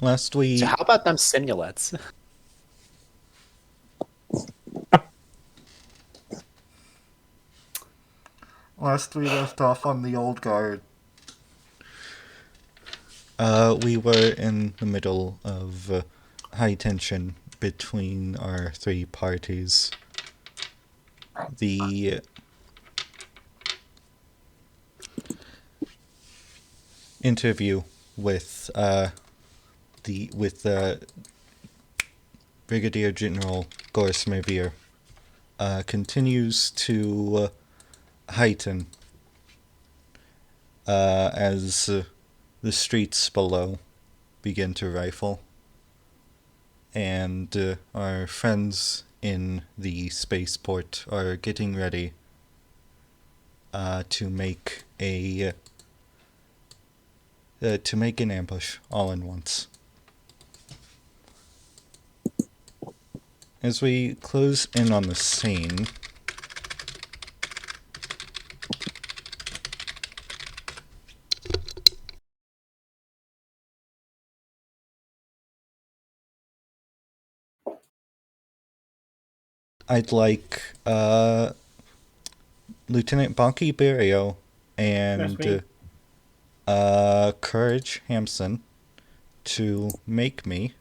Last So we how about them simulets? last we left off on the old guard, we were in the middle of high tension between our three parties. The interview with Brigadier General Gorsmevir continues to heighten as the streets below begin to rifle, and our friends in the spaceport are getting ready to make an ambush all in once. As we close in on the scene, I'd like Lieutenant Bonky Barrio That's and me. Courage Hampson to make me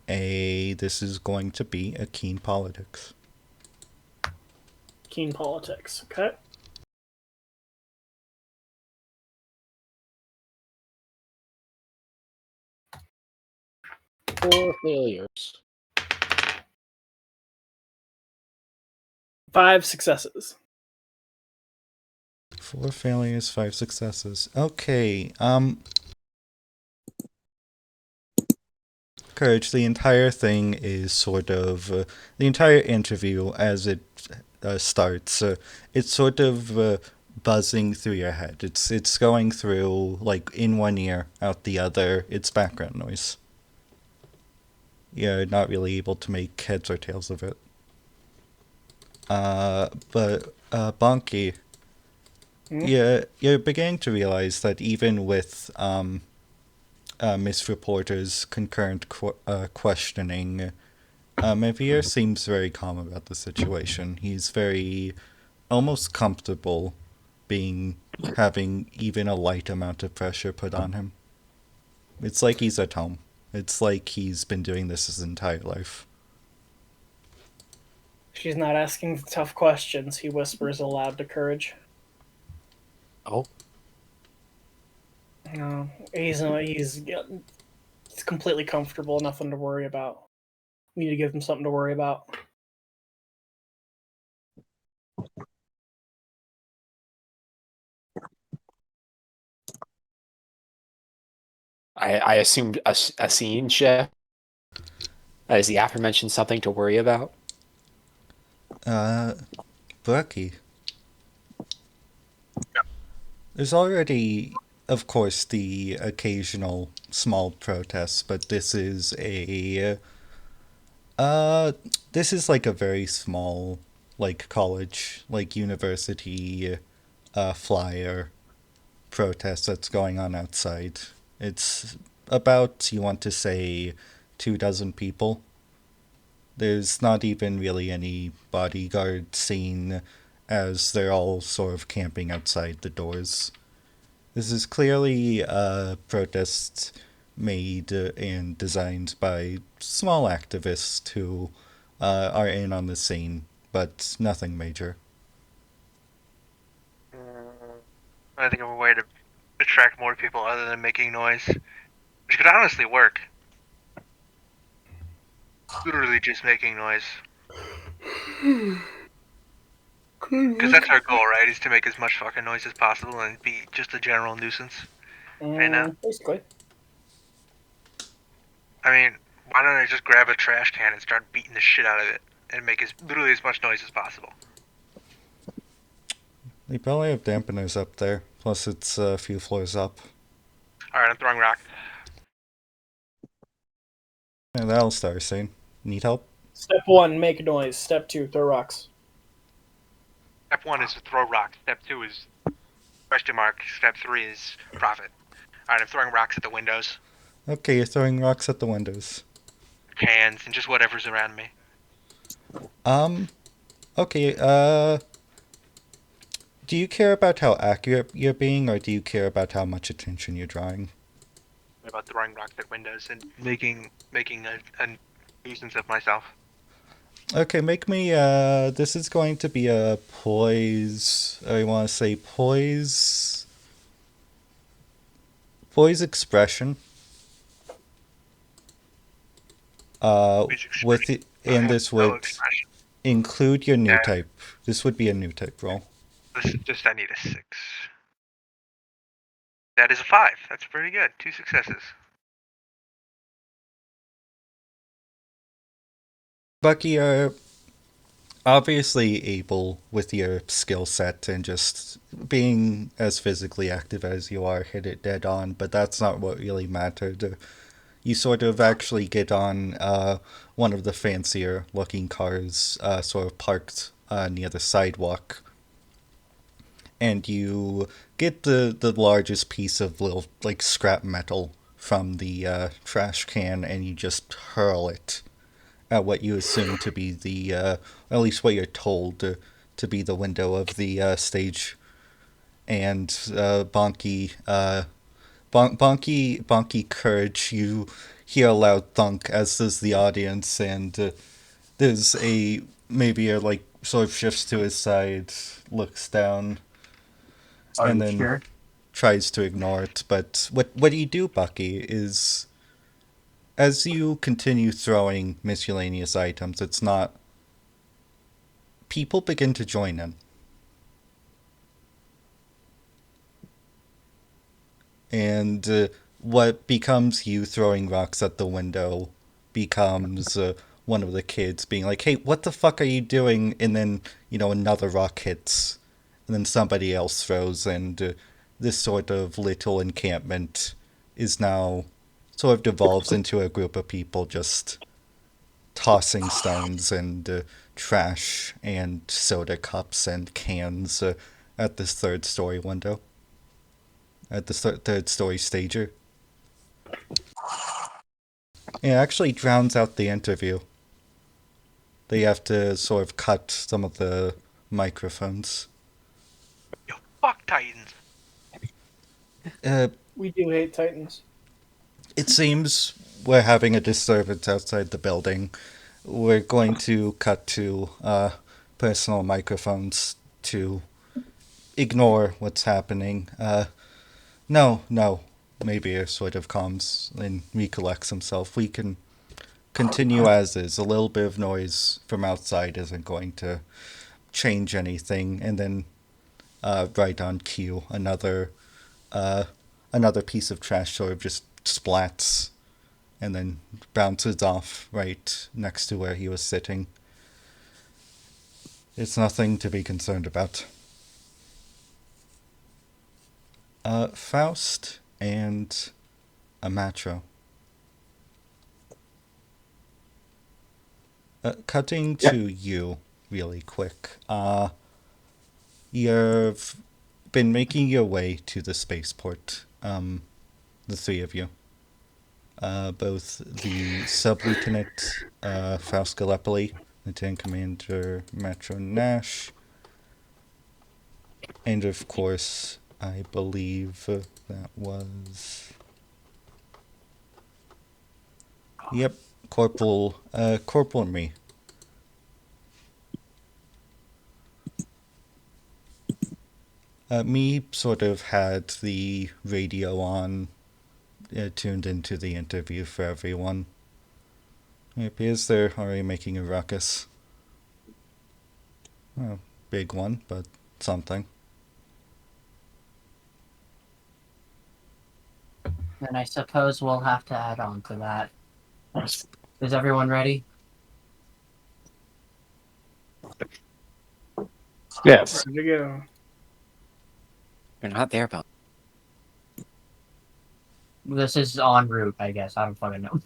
this is going to be a keen politics. Keen politics. Okay. Four failures. 5 successes. 4 failures, 5 successes. Okay, Courage, the entire thing is sort of, the entire interview as it starts, it's sort of buzzing through your head. It's going through, like, in one ear, out the other. It's background noise. You're not really able to make heads or tails of it. But Bonky, you're beginning to realize that even with Miss Reporter's concurrent questioning, Mevere seems very calm about the situation. He's very almost comfortable having even a light amount of pressure put on him. It's like he's at home. It's like he's been doing this his entire life. She's not asking tough questions, he whispers aloud to Courage. Oh, No, he's completely comfortable, nothing to worry about. We need to give him something to worry about. I assumed a scene, chef. Is the aforementioned something to worry about? Uh, Bucky. There's already, of course, the occasional small protests, but uh, this is like a very small, like college, like university, flyer protest that's going on outside. It's about, you want to say, 2 dozen people. There's not even really any bodyguard seen, as they're all sort of camping outside the doors. This is clearly a protest made and designed by small activists who are in on the scene, but nothing major. I think of a way to attract more people other than making noise, which could honestly work. Literally just making noise. Because that's our goal, right? Is to make as much fucking noise as possible and be just a general nuisance. Right now. Basically. I mean, why don't I just grab a trash can and start beating the shit out of it and make literally as much noise as possible? They probably have dampeners up there, plus it's a few floors up. Alright, I'm throwing rock. Yeah, that'll start soon. Need help? Step 1, make noise. Step 2, throw rocks. Step 1 is to throw rock. Step 2 is question mark. Step 3 is profit. Alright, I'm throwing rocks at the windows. Okay, you're throwing rocks at the windows. Cans and just whatever's around me. Okay, do you care about how accurate you're being, or do you care about how much attention you're drawing? About throwing rocks at windows and making a nuisance of myself. Okay, make me, this is going to be a poise, I want to say poise expression. Which With expression? it, I and have this no would expression. include your new Yeah, type. This would be a new type roll. this is just I need a 6. That is a 5. That's pretty good. 2 successes. Bucky, you're obviously able with your skill set and just being as physically active as you are, hit it dead on, but that's not what really mattered. You sort of actually get on one of the fancier looking cars, sort of parked near the sidewalk, and you get the largest piece of little like scrap metal from the trash can, and you just hurl it at what you assume to be the at least what you're told to be the window of the stage, and bonky courage. You hear a loud thunk, as does the audience, and there's a maybe a like sort of shifts to his side, looks down, Are and you then sure? tries to ignore it. But what you do, Bucky, is as you continue throwing miscellaneous items, it's not people begin to join in. And what becomes you throwing rocks at the window becomes one of the kids being like, hey, what the fuck are you doing? And then, another rock hits, and then somebody else throws, and this sort of little encampment is now sort of devolves into a group of people just tossing stones and trash and soda cups and cans at this third story window, at the third story stager. It actually drowns out the interview. They have to sort of cut some of the microphones. Yo, fuck Titans. Uh, We do hate Titans. it seems we're having a disturbance outside the building. We're going to cut to personal microphones to ignore what's happening. No. Maybe sort of calms and recollects himself. We can continue as is. A little bit of noise from outside isn't going to change anything. And then, right on cue, another piece of trash sort of just splats and then bounces off right next to where he was sitting. It's nothing to be concerned about. Faust and Amatro. Cutting to you really quick. You've been making your way to the spaceport, the three of you. Both the sub-lieutenant, Faust Gallipoli, Lieutenant Commander Metro Nash, and of course, I believe that was... Yep, Corporal and me. Me sort of had the radio on, tuned into the interview for everyone. It appears they're already making a ruckus. Well, big one, but something. Then I suppose we'll have to add on to that. Is everyone ready? Yes. Ready to go. You're not there, but This is en route, I guess. I don't fucking know.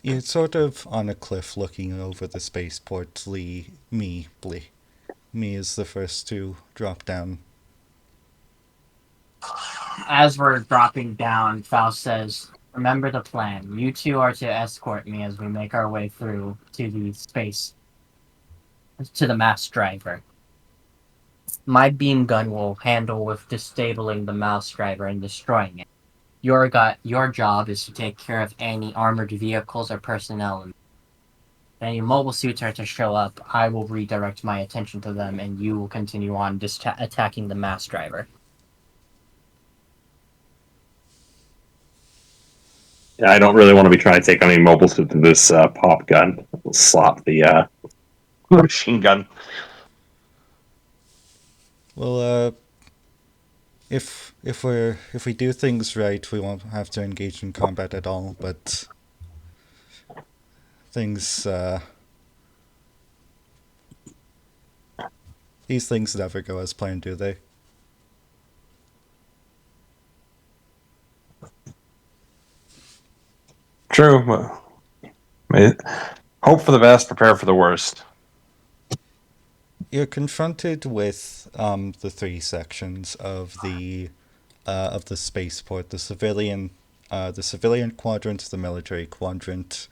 You're sort of on a cliff looking over the spaceport. Me is the first to drop down As we're dropping down, Faust says, "Remember the plan. You two are to escort me as we make our way through to the space, to the mass driver. My beam gun will handle with disabling the mouse driver and destroying it. Your job is to take care of any armored vehicles or personnel. If any mobile suits are to show up, I will redirect my attention to them, and you will continue on attacking the mass driver." Yeah, I don't really want to be trying to take on any mobile suit to this pop gun. We'll slop the machine gun. Well, if we do things right, we won't have to engage in combat at all. But things these things never go as planned, do they? True. Well, hope for the best, prepare for the worst. You're confronted with the three sections of the spaceport: the civilian quadrant, the military quadrant,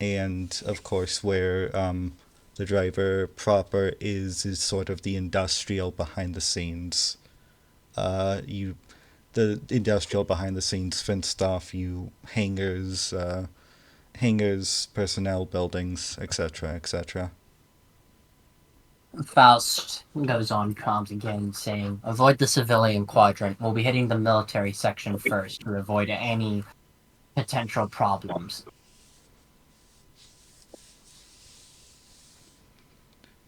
and of course where the driver proper is sort of the industrial behind the scenes. The industrial behind the scenes fenced off hangars, personnel buildings, etc., etc. Faust goes on comms again, saying, "Avoid the civilian quadrant. We'll be hitting the military section first to avoid any potential problems."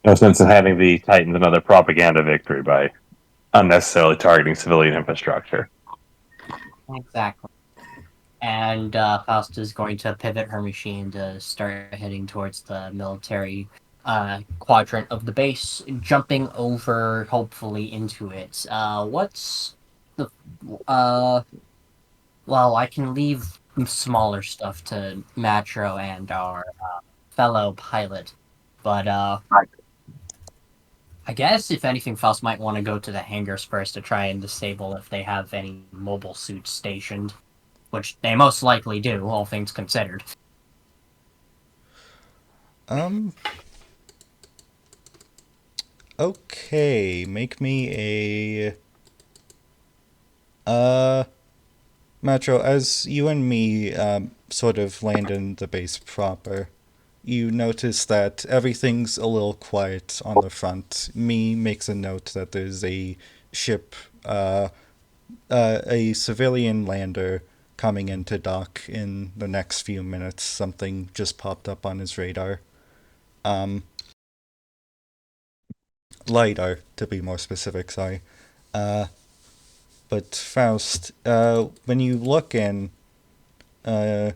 No sense in having the Titans another propaganda victory by unnecessarily targeting civilian infrastructure. Exactly. And Faust is going to pivot her machine to start heading towards the military quadrant of the base, jumping over, hopefully, into it. What's the... Well, I can leave smaller stuff to Matro and our fellow pilot, but I guess, if anything, Faust might want to go to the hangars first to try and disable if they have any mobile suits stationed. Which they most likely do, all things considered. Okay, make me a Metro, as you and me sort of land in the base proper, you notice that everything's a little quiet on the front. Me makes a note that there's a ship, a civilian lander coming into dock in the next few minutes. Something just popped up on his radar. LiDAR, to be more specific, sorry. But Faust, when you look in one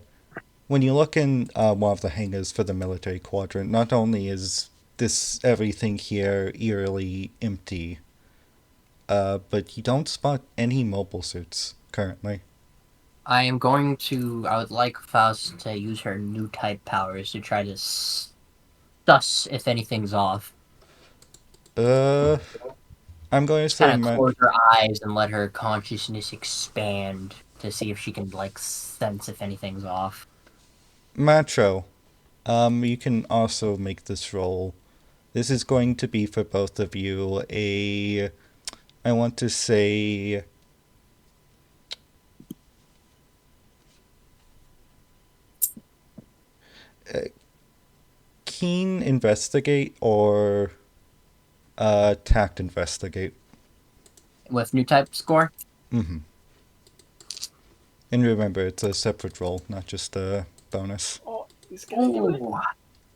of the hangars for the military quadrant, not only is everything here eerily empty, but you don't spot any mobile suits currently. I would like Faust to use her new type powers to try to suss if anything's off. I'm going to Just say kind of close her eyes and let her consciousness expand to see if she can, sense if anything's off. Macho, you can also make this roll. This is going to be for both of you I want to say, keen investigate or tact investigate. With new type score? Mm-hmm. And remember, it's a separate roll, not just a bonus. Oh, he's gonna do it. Ooh.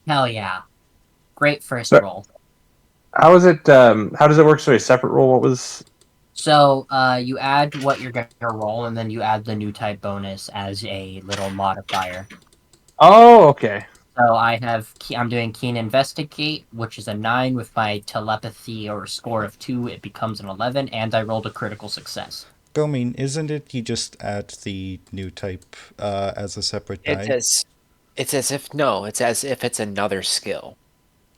Hell yeah. Great first But- roll. How is it? How does it work? So a separate roll. What was? So, you add what you're going to roll, and then you add the new type bonus as a little modifier. Oh, okay. So I'm doing Keen Investigate, which is a 9 with my telepathy or score of 2, it becomes an 11, and I rolled a critical success. Gomin, isn't it you just add the new type as a separate die? It's as if it's another skill,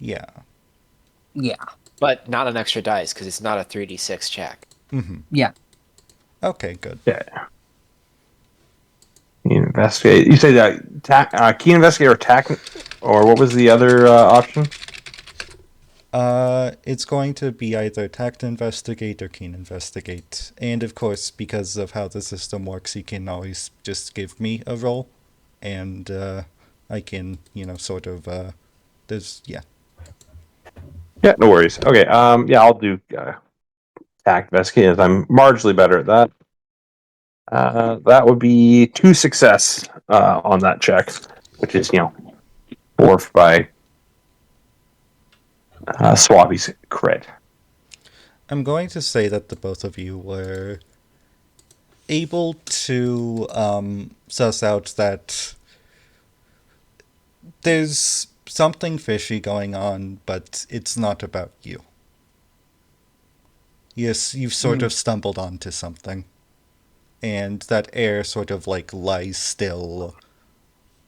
Yeah. Yeah. but not an extra dice because it's not a 3d6 check. Mm-hmm. Yeah. Okay, good. Yeah. Investigate. You say that key investigate or tac, or what was the other option? It's going to be either tact investigate or keen investigate. And of course, because of how the system works, you can always just give me a roll, and I can, sort of, there's, yeah. Yeah, no worries. Okay. Yeah, I'll do tact investigate as I'm marginally better at that. That would be 2 success on that check, which is dwarfed by Swabby's crit. I'm going to say that the both of you were able to suss out that there's something fishy going on, but it's not about you. Yes, you've sort of stumbled onto something. And that air sort of like lies still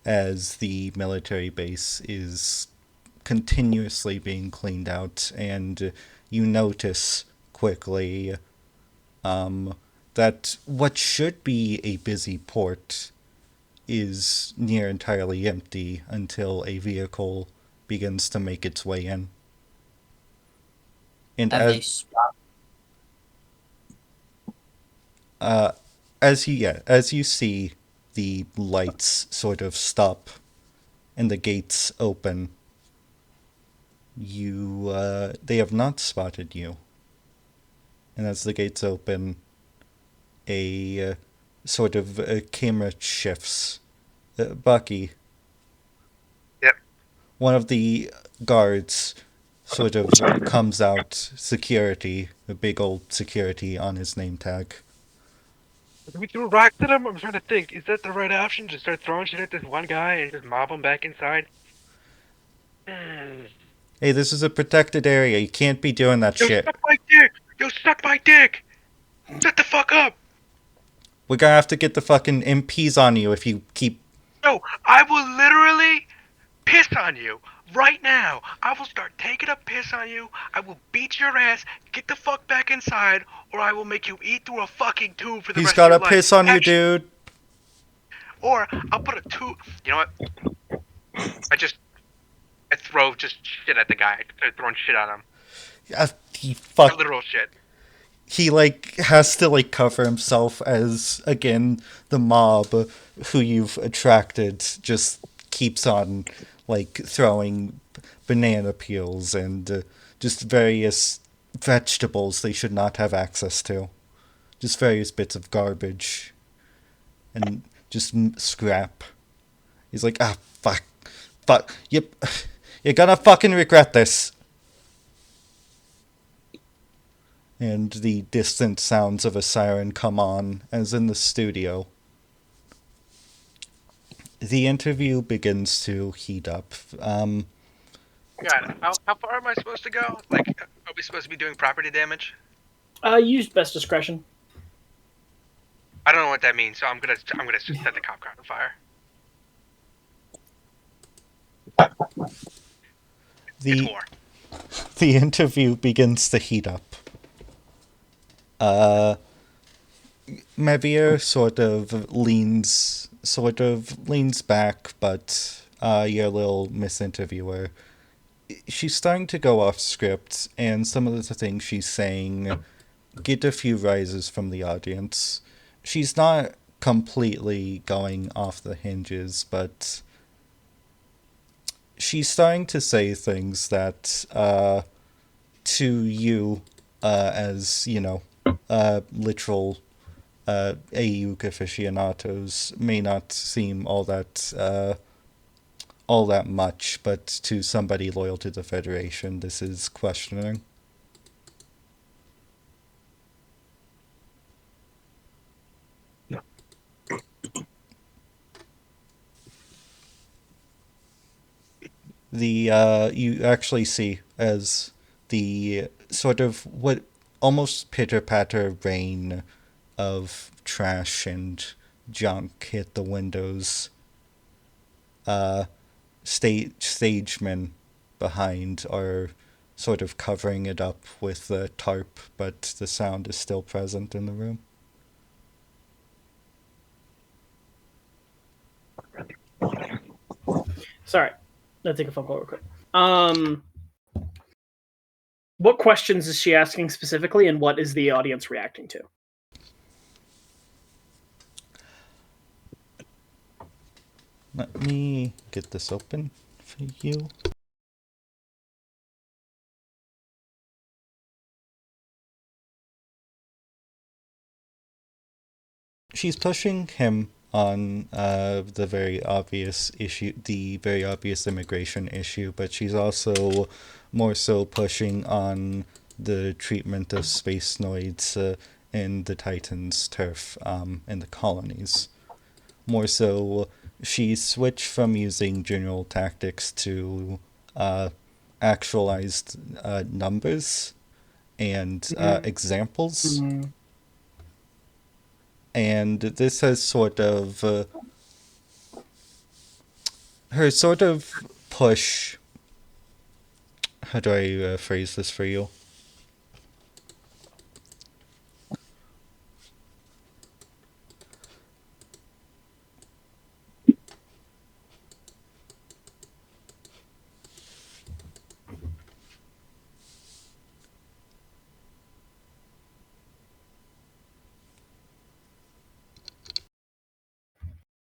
as the military base is continuously being cleaned out, and you notice quickly that what should be a busy port is near entirely empty until a vehicle begins to make its way in. And Have they stopped? as you see the lights sort of stop and the gates open, they have not spotted you. And as the gates open, a sort of camera shifts. Bucky. Yep. One of the guards sort of comes out, security, a big old security on his name tag. We threw rocks at him? I'm trying to think. Is that the right option? Just start throwing shit at this one guy and just mob him back inside? Hey, this is a protected area. You can't be doing that Yo, shit. suck my dick! Yo, suck my dick! Shut the fuck up! We're gonna have to get the fucking MPs on you if you keep... Yo, I will literally piss on you right now. I will start taking a piss on you. I will beat your ass. Get the fuck back inside, or I will make you eat through a fucking tube for the He's rest of gotta your life. piss on you, Actually, dude. Or I'll put a tube. You know what? I throw just shit at the guy. I start throwing shit at him. He fuck... Literal shit. He, like, has to, like, cover himself as, again, the mob who you've attracted just keeps on, like, throwing banana peels and just various vegetables they should not have access to. Just various bits of garbage. And just scrap. He's like, fuck. Fuck. Yep. You're gonna fucking regret this. And the distant sounds of a siren come on, as in the studio. The interview begins to heat up. God, how far am I supposed to go? Like, are we supposed to be doing property damage? Use best discretion. I don't know what that means, so I'm gonna just set the cop car on fire. It's war. The interview begins to heat up. Mevier sort of leans back, but your little misinterviewer, she's starting to go off script, and some of the things she's saying get a few rises from the audience. She's not completely going off the hinges, but she's starting to say things that to you as literal AUK aficionados may not seem all that much, but to somebody loyal to the Federation, this is questioning. You actually see as the sort of what almost pitter-patter rain of trash and junk hit the windows. Stagemen behind are sort of covering it up with a tarp, but the sound is still present in the room. Sorry. Let's take a phone call real quick. What questions is she asking specifically, and what is the audience reacting to? Let me get this open for you. She's pushing him on the very obvious issue, the very obvious immigration issue, but she's also more so pushing on the treatment of space noids in the Titans' turf in the colonies. More so, she switched from using general tactics to actualized numbers and examples. And this has sort of her sort of push. How do I phrase this for you?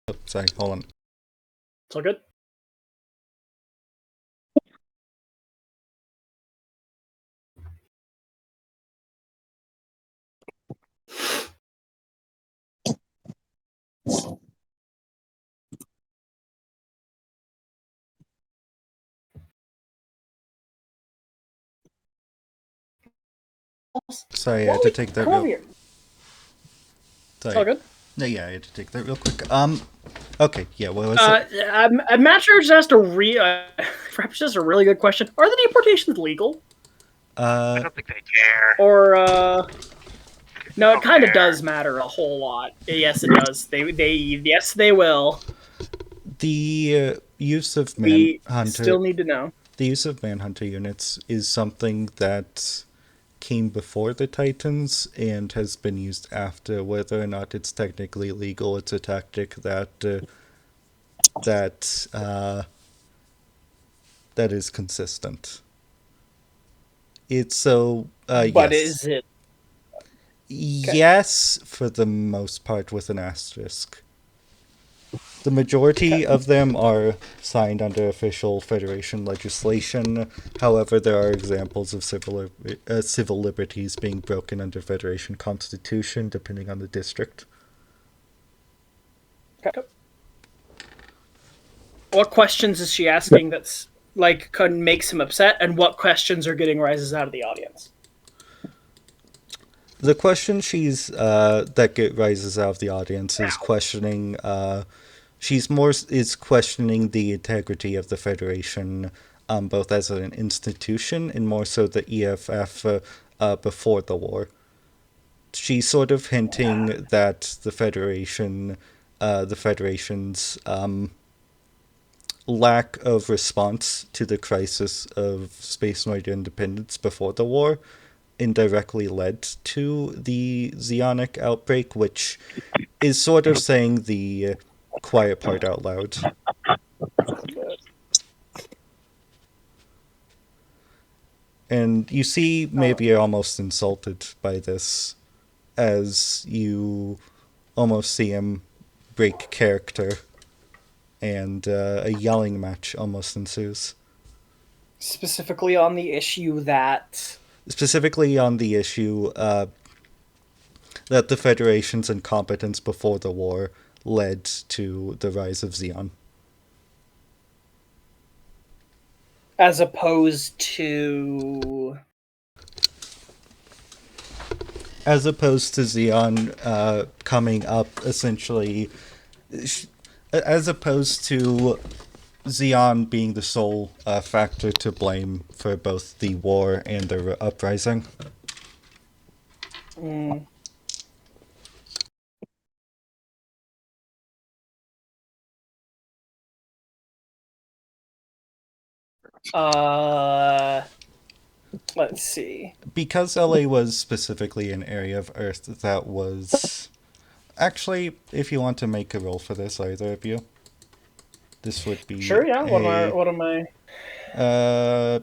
Oh, sorry, hold on. It's all good? Sorry, I had to take that Come over real. here. Sorry. It's all good? No, yeah, I had to take that real quick. Okay, yeah, what was it? I'm not sure. Just asked perhaps just a really good question. Are the deportations legal? I don't think they care. Or no, it Don't kind of care. does matter a whole lot. Yes, it does. Yes, they will. The use of We Manhunter. still need to know. The use of Manhunter units is something that came before the Titans and has been used after. Whether or not it's technically legal, it's a tactic that is consistent. It's so But yes. is it? Yes, for the most part, with an asterisk. The majority of them are signed under official Federation legislation. However, there are examples of civil liberties being broken under Federation Constitution, depending on the district. Okay. What questions is she asking that's like makes him upset, and what questions are getting rises out of the audience? The question that rises out of the audience is questioning. Is questioning the integrity of the Federation, both as an institution and more so the EFF before the war. She's sort of hinting that the Federation's lack of response to the crisis of space noid independence before the war indirectly led to the Zeonic outbreak, which is sort of saying the quiet part out loud. And you see, maybe you're almost insulted by this, as you almost see him break character, and a yelling match almost ensues. Specifically on the issue that That the Federation's incompetence before the war led to the rise of Xeon. as opposed to Xeon coming up essentially, as opposed to Xeon being the sole factor to blame for both the war and the uprising. Let's see. Because LA was specifically an area of Earth that was... Actually, if you want to make a roll for this, either of you. This would be Sure, yeah. What am I? uh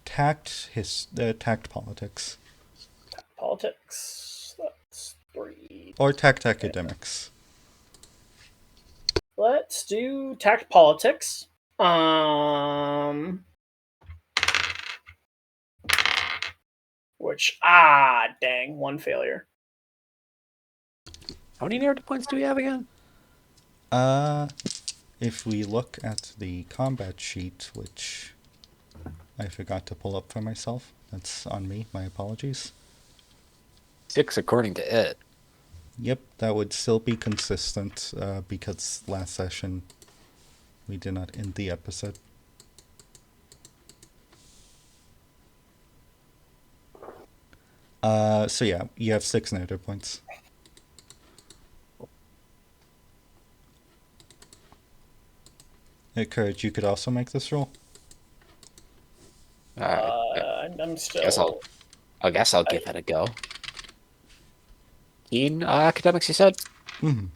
tact politics Politics. That's 3. or tact academics. Let's do tact politics. Which dang, 1 failure. How many narrative points do we have again? If we look at the combat sheet, which I forgot to pull up for myself, that's on me. My apologies. 6 according to it. Yep, that would still be consistent because last session we did not end the episode. So yeah, you have 6 narrative points. Courage, you could also make this roll. I'm still. I guess I'll give it a go. Keen academics, you said? Mm-hmm.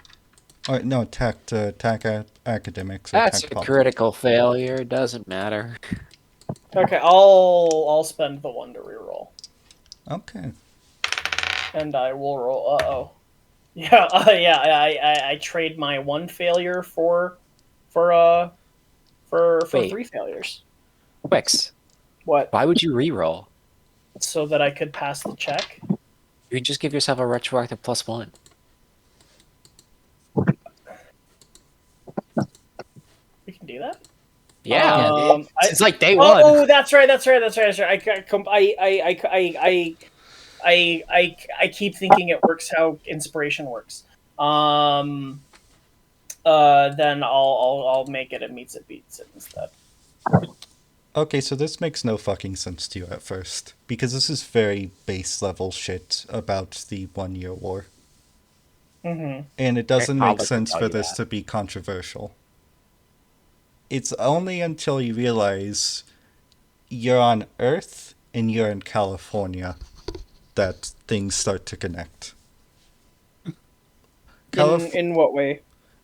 Or no, tact academics. Or That's tact a politics. critical failure. Doesn't matter. Okay, I'll spend the 1 to reroll, Okay. and I will roll. Yeah, I trade my 1 failure for Wait. 3 failures. Wix, What? why would you reroll? So that I could pass the check. You can just give yourself a retroactive +1. We can do that. Yeah, it's like day 1. Oh, that's right. I keep thinking it works how inspiration works. Then I'll make it meets it beats it instead. Okay, so this makes no fucking sense to you at first, because this is very base level shit about the 1-year war. Mm-hmm. And it doesn't I'll make let sense them for tell you this that. to be controversial. It's only until you realize you're on Earth and you're in California that things start to connect. In what way?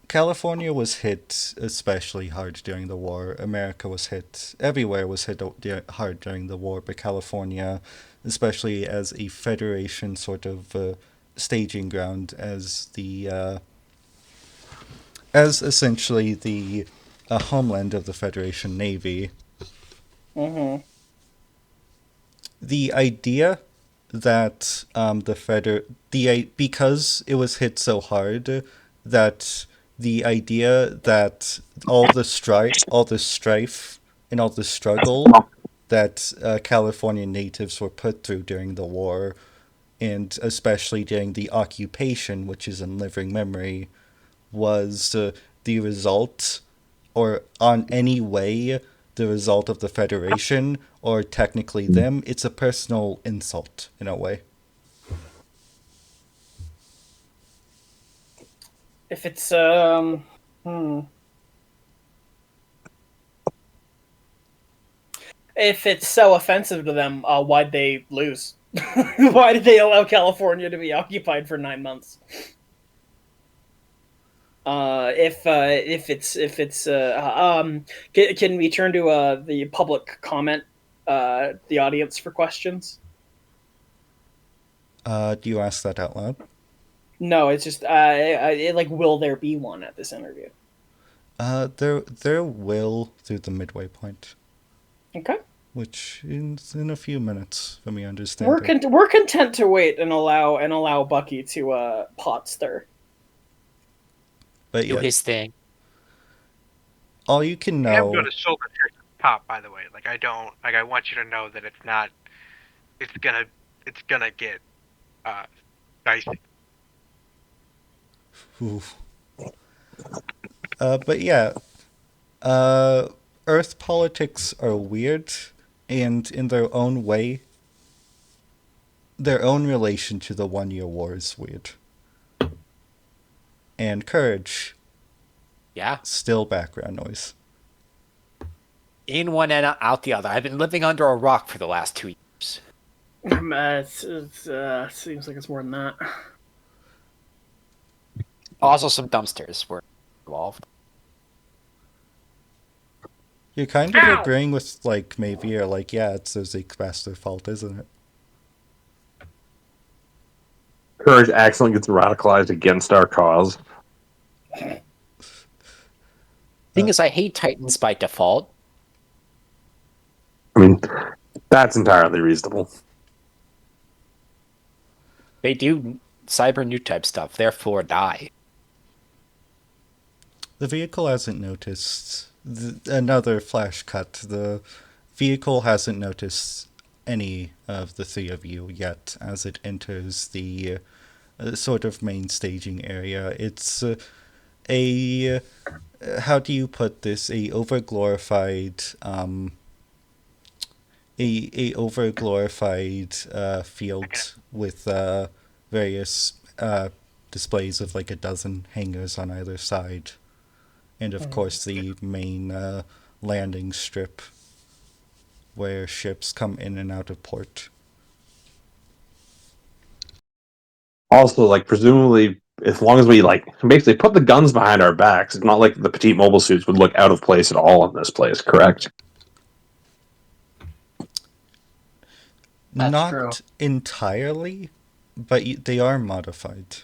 California was hit especially hard during the war. America was hit, everywhere was hit hard during the war, but California, especially as a federation sort of staging ground, as essentially the homeland of the Federation Navy. Mm-hmm. The idea that because it was hit so hard, that the idea that all the strife, and all the struggle that California natives were put through during the war, and especially during the occupation, which is in living memory, was the result, or on any way the result of the Federation, or technically them. It's a personal insult in a way. If it's if it's so offensive to them, why'd they lose? Why did they allow California to be occupied for 9 months? Can we turn to the public comment, the audience for questions? Do you ask that out loud? No, it's just will there be one at this interview? There will through the midway point, Okay, which is in a few minutes, from me understanding. we're content to wait and allow Bucky to pot stir. But Do yeah, his thing. all you can I am know. going to soul protect the top, by the way. I want you to know that it's not. It's gonna get dicey. Oof. But yeah, Earth politics are weird, and in their own way, their own relation to the 1-year war is weird. And Courage, Yeah. still background noise. In one and out the other. I've been living under a rock for the last 2 years. It seems like it's more than that. Also, some dumpsters were involved. You're kind of Ow! agreeing with, like, maybe you're like, yeah, it's the Zeekmaster fault, isn't it? Courage accidentally gets radicalized against our cause. Thing is, I hate Titans by default. I mean, that's entirely reasonable. They do cyber nuke type stuff, therefore die. The vehicle hasn't noticed. Another flash cut. The vehicle hasn't noticed any of the three of you yet as it enters the sort of main staging area. It's a how do you put this? A overglorified a overglorified field with various displays of like a dozen hangars on either side, and of course the main landing strip where ships come in and out of port. Also, like, presumably, as long as we, like, basically put the guns behind our backs, it's not like the petite mobile suits would look out of place at all in this place, correct? That's Not true. entirely, but they are modified.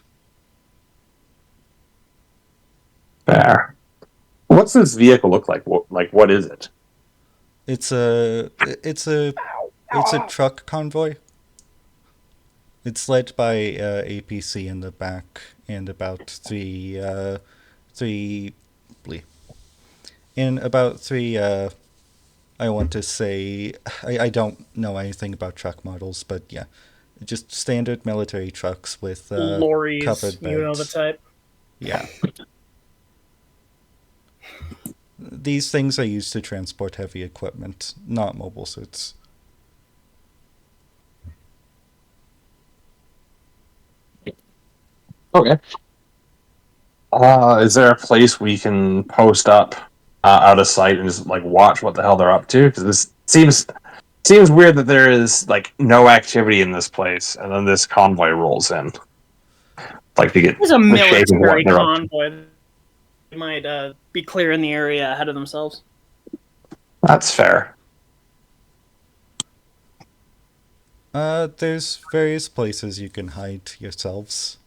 Fair. What's this vehicle look like? What is it? It's a truck convoy. It's led by APC in the back and about three I want to say I don't know anything about truck models, but yeah, just standard military trucks with Lorries, covered beds. you know the type. Yeah. These things are used to transport heavy equipment, not mobile suits. Okay. Is there a place we can post up out of sight and just like watch what the hell they're up to? Because this seems weird that there is like no activity in this place, and then this convoy rolls in. Like to get There's a the shape of what military they're up to. convoy. They might be clearing the area ahead of themselves. That's fair. There's various places you can hide yourselves,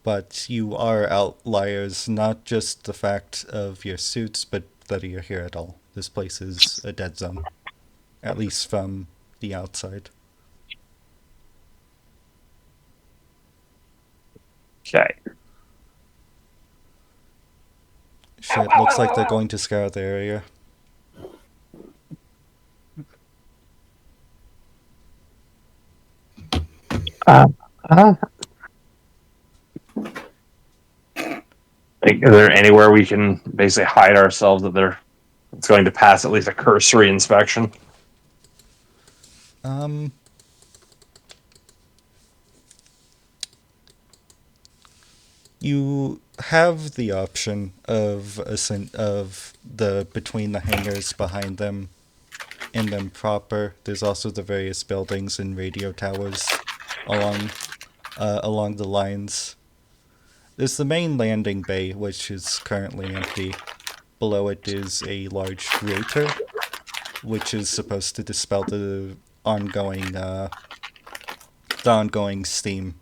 but you are outliers, not just the fact of your suits, but that you're here at all. This place is a dead zone, at least from the outside. Okay. Shit, looks like they're going to scour the area. Like, is there anywhere we can basically hide ourselves that it's going to pass at least a cursory inspection? You have the option of the between the hangars behind them and them proper. There's also the various buildings and radio towers along the lines. There's the main landing bay, which is currently empty. Below it is a large crater, which is supposed to dispel the ongoing steam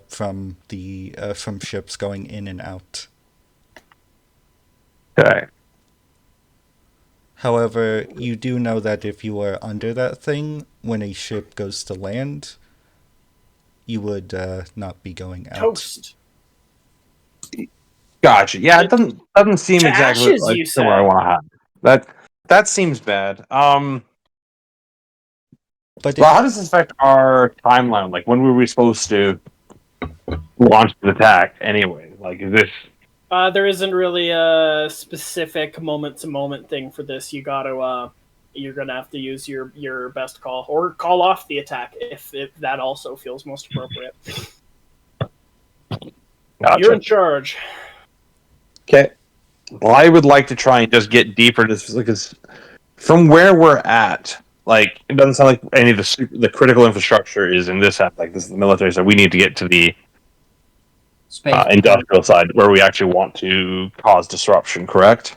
from ships going in and out. Okay. However, you do know that if you are under that thing, when a ship goes to land, you would not be going out. Toast. Gotcha. Yeah, it doesn't seem To exactly ashes, like you where I say? want to have. That seems bad. But Well, how does this affect our timeline? Like, when were we supposed to launch the attack anyway? Like, is this... There isn't really a specific moment-to-moment thing for this. You're gonna have to use your best call, or call off the attack if that also feels most appropriate. Gotcha. You're in charge. Okay. Well, I would like to try and just get deeper into this, because from where we're at, like, it doesn't sound like any of the critical infrastructure is in this app. Like, this is the military, so we need to get to the Space. industrial side where we actually want to cause disruption, correct?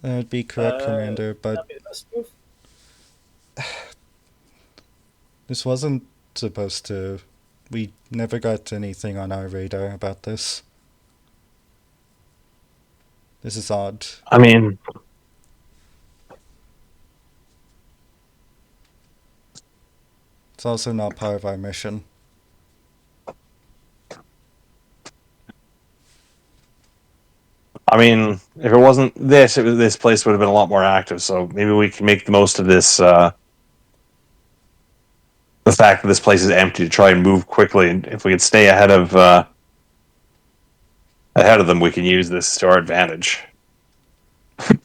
That would be correct, Commander, but That'd be the best move. this wasn't supposed to. We never got anything on our radar about this. This is odd. I mean, It's also not part of our mission. if it wasn't this, this place would have been a lot more active. So maybe we can make the most of this. The fact that this place is empty to try and move quickly, and if we can stay ahead of them, we can use this to our advantage.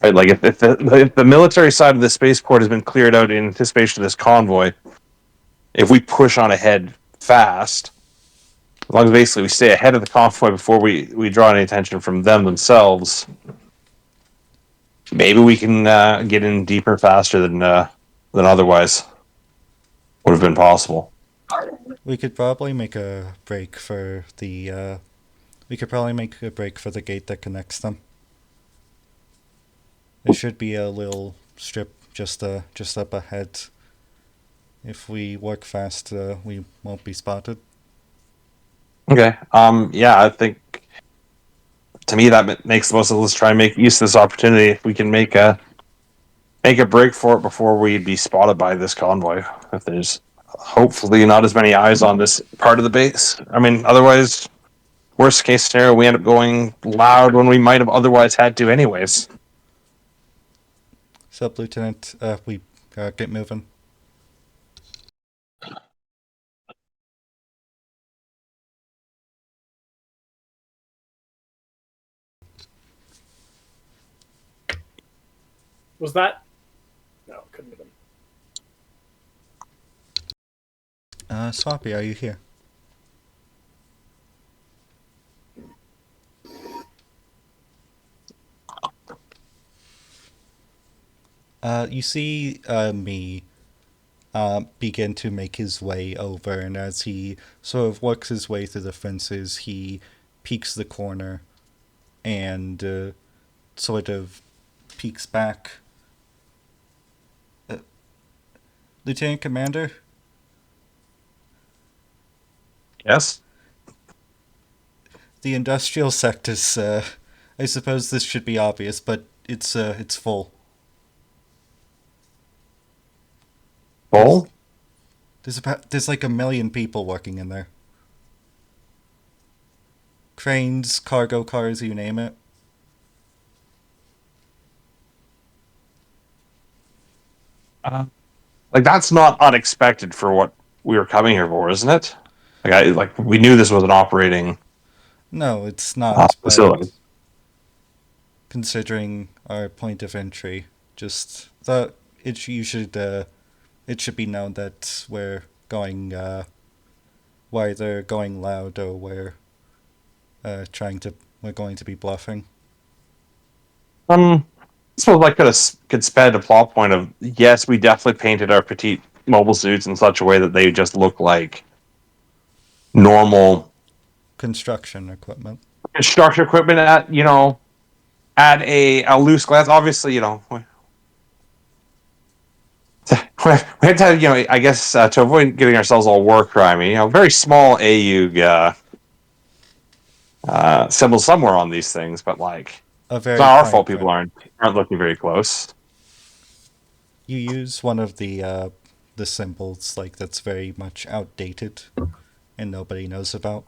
Right, like if the military side of the spaceport has been cleared out in anticipation of this convoy, if we push on ahead fast, as long as basically we stay ahead of the convoy before we draw any attention from them themselves, maybe we can get in deeper faster than otherwise would have been possible. We could probably make a break for the. We could probably make a break for the gate that connects them. There should be a little strip just up ahead. If we work fast, we won't be spotted. Okay. Yeah, I think to me that makes the most of. Let's try and make use of this opportunity. If we can make a break for it before we'd be spotted by this convoy. If there's hopefully not as many eyes on this part of the base. I mean, otherwise, worst case scenario, we end up going loud when we might have otherwise had to, anyways. Sup, Lieutenant? We get moving. Was that? No, it couldn't have been. Swappy, are you here? You see me begin to make his way over, and as he sort of works his way through the fences, he peeks the corner and sort of peeks back. Lieutenant Commander? Yes? The industrial sector's, I suppose this should be obvious, but it's full. Full? There's like 1 million people working in there. Cranes, cargo cars, you name it. Like, that's not unexpected for what we were coming here for, isn't it? We knew this was an operating No, it's not, facility. but considering our point of entry, just thought it should be known that we're going either going loud or we're going to be bluffing. I suppose I could spend a plot point of, yes, we definitely painted our petite mobile suits in such a way that they just look like normal Construction equipment. construction equipment at a loose glance. Obviously, we had to, I guess, to avoid getting ourselves all war crimey, very small AUG symbols somewhere on these things, but A very it's not our fine fault people print. aren't looking very close. You use one of the symbols that's very much outdated and nobody knows about.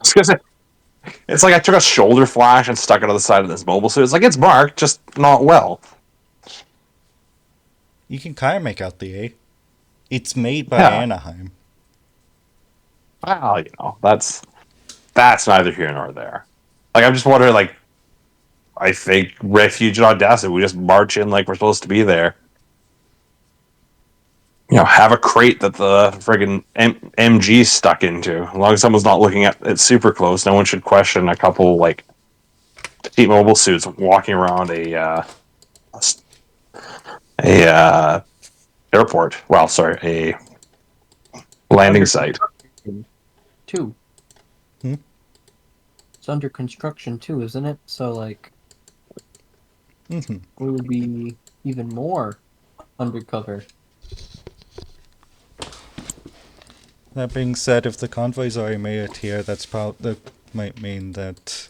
It's like I took a shoulder flash and stuck it on the side of this mobile suit. It's like it's marked, just not well. You can kind of make out the A. It's made by Yeah. Anaheim. Well, that's neither here nor there. I'm just wondering, I think Refuge and Audacity, we just march in like we're supposed to be there. Have a crate that the friggin' MG's stuck into. As long as someone's not looking at it super close, no one should question a couple, petite mobile suits walking around a airport. Well, sorry, a landing site. Too. Hmm? It's under construction too, isn't it? So Hmm. We would be even more undercover. That being said, if the convoys already made it here, that might mean that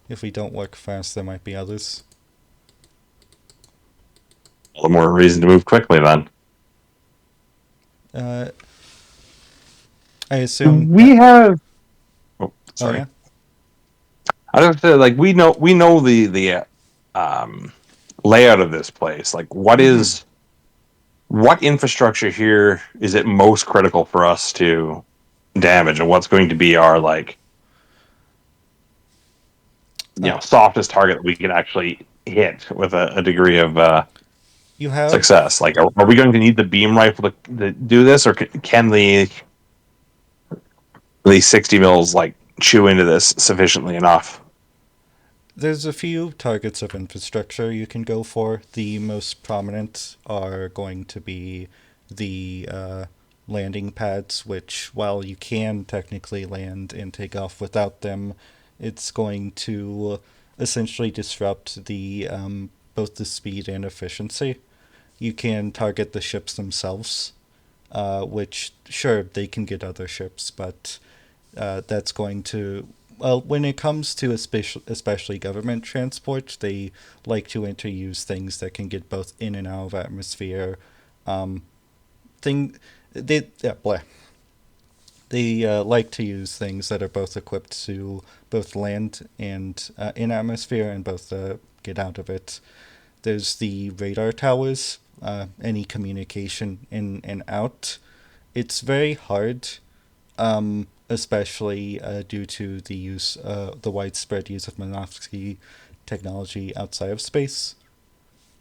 if we don't work fast, there might be others. All the more reason to move quickly then. Uh, I assume. We have. Oh, Oh sorry. yeah. I don't say like we know the um, layout of this place. Like, what infrastructure here is it most critical for us to damage, and what's going to be our softest target that we can actually hit with a degree of You have success? Like, are we going to need the beam rifle to do this, or can the 60 mils like chew into this sufficiently enough? There's a few targets of infrastructure you can go for. The most prominent are going to be the landing pads, which, while you can technically land and take off without them, it's going to essentially disrupt the both the speed and efficiency. You can target the ships themselves, which, sure, they can get other ships, but that's going to, well, when it comes to especially government transport, they like to interuse things that can get both in and out of atmosphere. Um, thing they yeah, blah. They like to use things that are both equipped to both land and in atmosphere and both get out of it. There's the radar towers. Any communication in and out. It's very hard, especially due to the widespread use of Minovsky technology outside of space,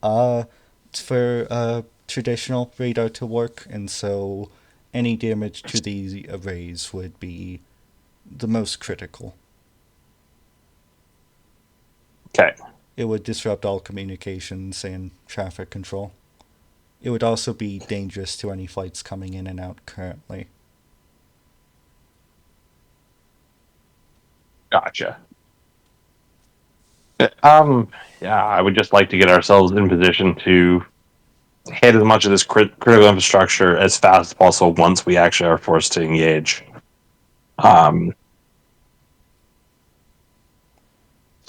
uh, for traditional radar to work, and so any damage to these arrays would be the most critical. Okay. It would disrupt all communications and traffic control. It would also be dangerous to any flights coming in and out currently. Gotcha. Yeah, I would just like to get ourselves in position to hit as much of this critical infrastructure as fast as possible once we actually are forced to engage. Um,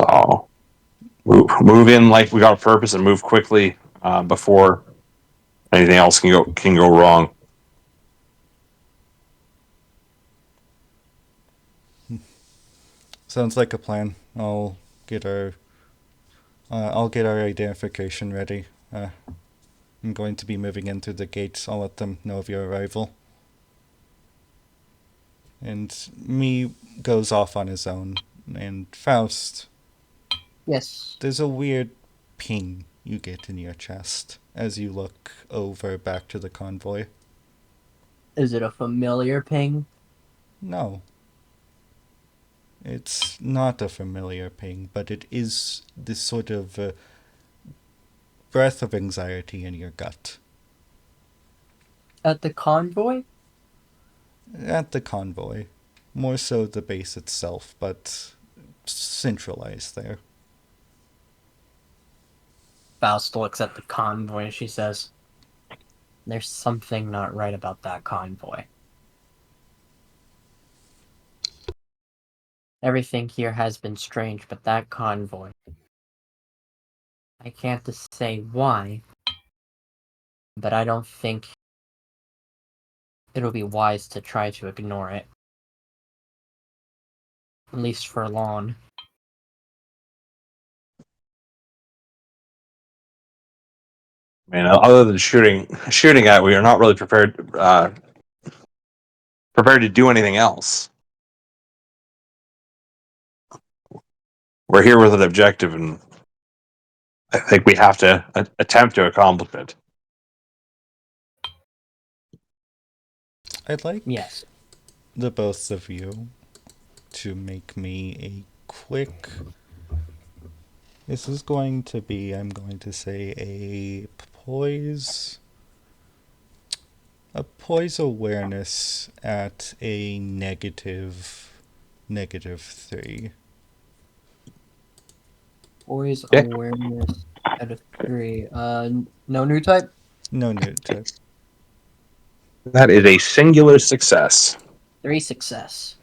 so move in like we got a purpose and move quickly before anything else can go wrong. Sounds like a plan. Get our I'll get our identification ready. I'm going to be moving in through the gates. I'll let them know of your arrival. And me goes off on his own. And Faust, Yes. there's a weird ping you get in your chest as you look over back to the convoy. Is it a familiar ping? No. It's not a familiar ping, but it is this sort of breath of anxiety in your gut. At the convoy? At the convoy. More so the base itself, but centralized there. Faust looks at the convoy and she says, "There's something not right about that convoy. Everything here has been strange, but that convoy. I can't say why, but I don't think it'll be wise to try to ignore it. At least for long." I mean, other than shooting at, we are not really prepared to do anything else. We're here with an objective, and I think we have to attempt to accomplish it. I'd like Yes. the both of you to make me a quick. This is going to be, I'm going to say, poise. A poise awareness at a negative 3. Poise Okay. awareness Out of 3. No new type? No new type. That is a singular success. 3 success.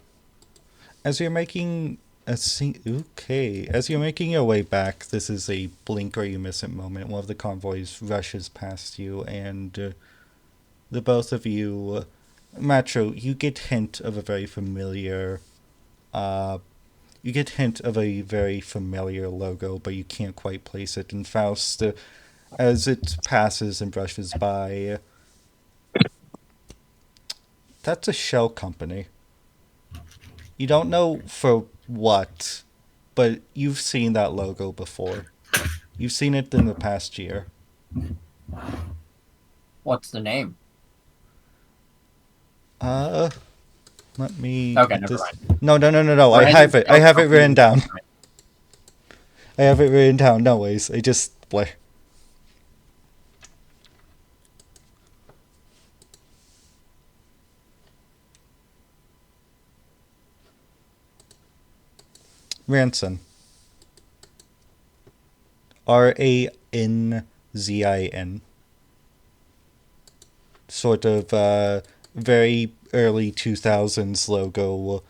As you're making as you're making your way back, this is a blink or you miss it moment. One of the convoys rushes past you, and the both of you, Macho, you get hint of a very familiar, logo, but you can't quite place it. And Faust, as it passes and brushes by, that's a shell company. You don't know for what, but you've seen that logo before. You've seen it in the past year. What's the name? Let me. Okay, never mind. No. I have it. I have it written down. I have it written down. No ways. I just. Ranson. Ranzin. Sort of very early 2000s logo,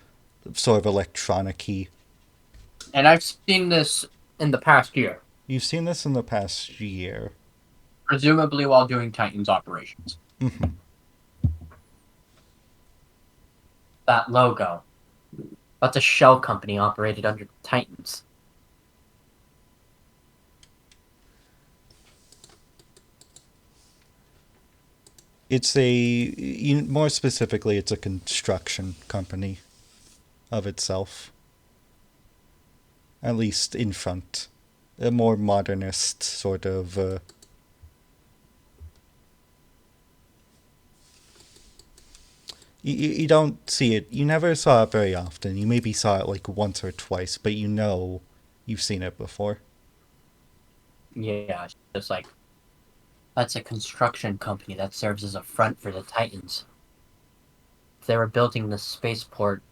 sort of electronic-y. And I've seen this in the past year. You've seen this in the past year. Presumably while doing Titans operations. Mm-hmm. That logo. That's a shell company operated under Titans. It's more specifically, it's a construction company of itself. At least in front. A more modernist sort of. You don't see it. You never saw it very often. You maybe saw it like once or twice, but you know you've seen it before. Yeah, it's just like, that's a construction company that serves as a front for the Titans. If they were building the spaceport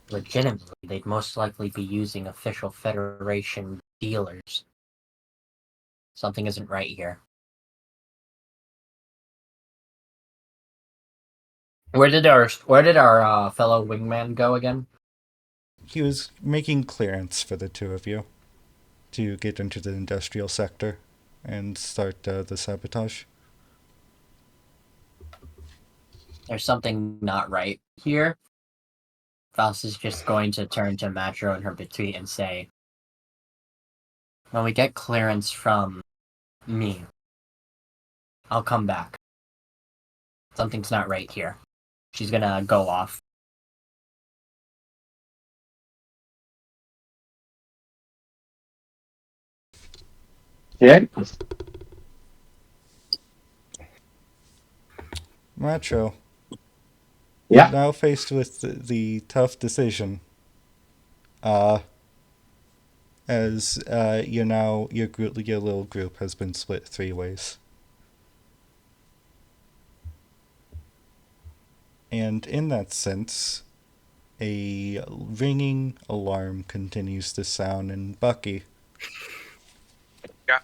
legitimately, they'd most likely be using official Federation dealers. Something isn't right here. Where did our fellow wingman go again? He was making clearance for the two of you to get into the industrial sector and start the sabotage. There's something not right here. Faust is just going to turn to Matro and her between and say, when we get clearance from me, I'll come back. Something's not right here. She's gonna go off. Yeah. Macho. Yeah. Now faced with the tough decision. As your little group has been split 3 ways. And in that sense, a ringing alarm continues to sound in Bucky. Yeah.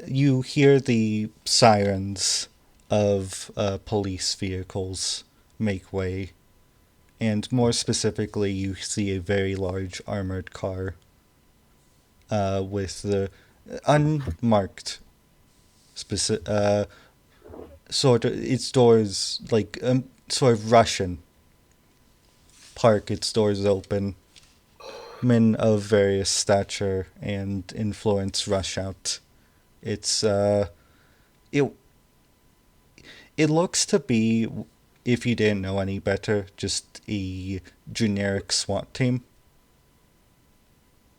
You hear the sirens of police vehicles make way, and more specifically, you see a very large armored car with the unmarked sort of its doors like sort of Russian park, its doors open. Men of various stature and influence rush out. It's it looks to be, if you didn't know any better, just a generic SWAT team.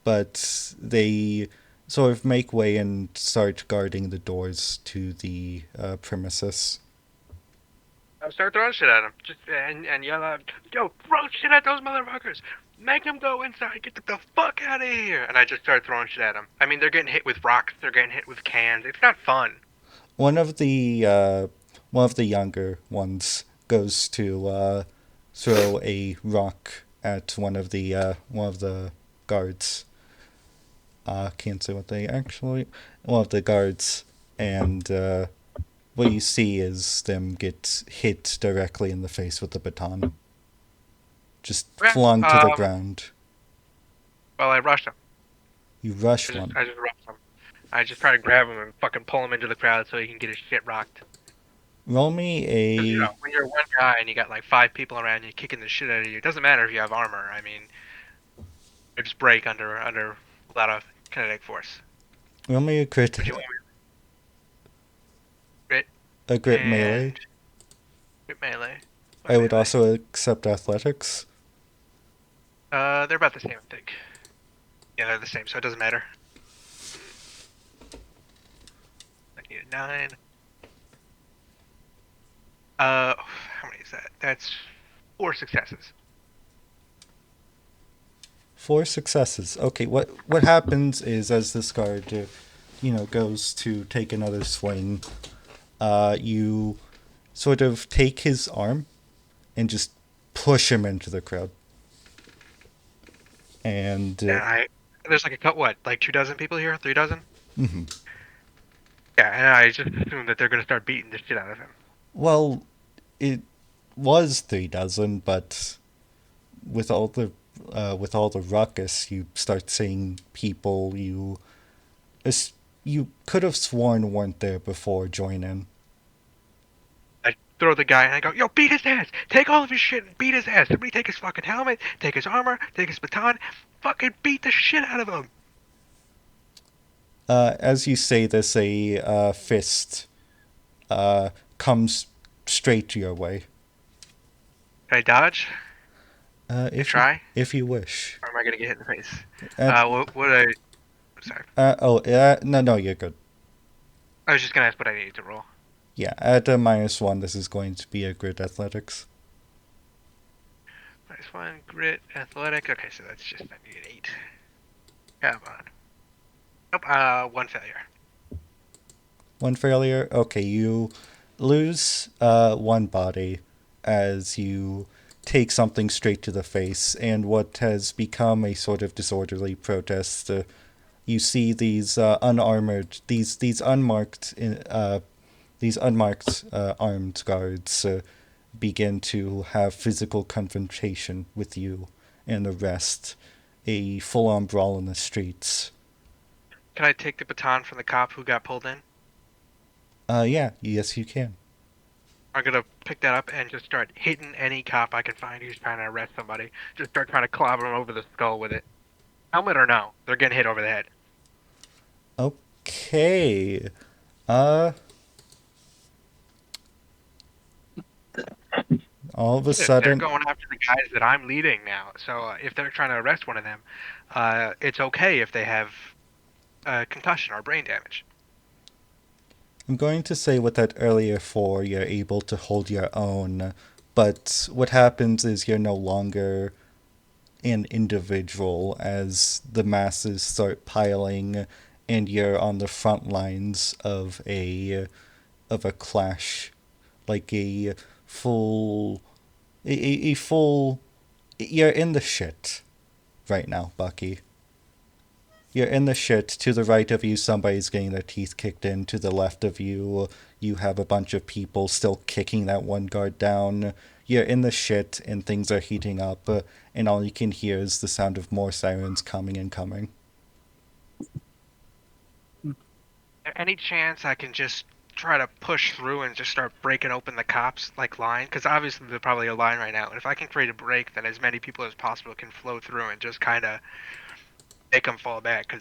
But they sort of make way and start guarding the doors to the premises. I start throwing shit at him, and yell out, "Yo, throw shit at those motherfuckers! Make them go inside! Get the fuck out of here!" And I just start throwing shit at them. I mean, they're getting hit with rocks, they're getting hit with cans. It's not fun. One of the younger ones goes to throw a rock at one of the guards, Can't say what they actually. One of the guards, and what you see is them get hit directly in the face with the baton. Just Okay. flung to the ground. Well, I rushed him. You rush one. I just rushed him. I just try to grab him and fucking pull him into the crowd so he can get his shit rocked. Roll me 'Cause, you a. know, when you're one guy and you got like 5 people around you kicking the shit out of you, it doesn't matter if you have armor. I mean, you just break under a lot of kinetic force. Roll me a crit. Would you want me to crit A grit and melee. crit melee? I would Melee? also accept athletics. They're about the same, I think. Yeah, they're the same, so it doesn't matter. I need a 9. How many is that? That's 4 successes. 4 successes. Okay, what happens is as this guard, goes to take another swing, you sort of take his arm and just push him into the crowd. And And there's like like 2 dozen people here, 3 dozen. mhm. Yeah, and I just assume that they're gonna start beating the shit out of him. Well, it was 3 dozen, but with all the ruckus, you start seeing people you could have sworn weren't there before join in. I throw the guy and I go, yo, beat his ass! Take all of his shit and beat his ass! Somebody take his fucking helmet, take his armor, take his baton, fucking beat the shit out of him! As you say this, a fist comes straight your way. Can I dodge? If Try? if you wish. Or am I gonna get hit in the face? Uh, What I... Sorry. No, you're good. I was just gonna ask what I needed to roll. Yeah, at a -1, this is going to be a grid athletics. -1, grit, athletic. Okay, so that's just, I need an 8. Come on. Nope, 1 failure. 1 failure. Okay, you lose 1 body as you take something straight to the face, and what has become a sort of disorderly protest. You see these unarmored, these unmarked, armed guards begin to have physical confrontation with you and the rest. A full-on brawl in the streets. Can I take the baton from the cop who got pulled in? Yeah, yes you can. I'm gonna pick that up and just start hitting any cop I can find who's trying to arrest somebody. Just start trying to clobber them over the skull with it. Helmet or no? They're getting hit over the head. Okay. All of a They're sudden, going after the guys that I'm leading now. So if they're trying to arrest one of them, it's okay if they have concussion or brain damage. I'm going to say with that earlier 4, you're able to hold your own, but what happens is you're no longer an individual as the masses start piling and you're on the front lines of a clash, like a full a full you're in the shit right now, Bucky. You're in the shit. To the right of you, somebody's getting their teeth kicked in. To the left of you, you have a bunch of people still kicking that one guard down. You're in the shit, and things are heating up, and all you can hear is the sound of more sirens coming and coming. Any chance I can just try to push through and just start breaking open the cops like line? Because obviously they're probably a line right now. And if I can create a break, then as many people as possible can flow through and just kind of make them fall back.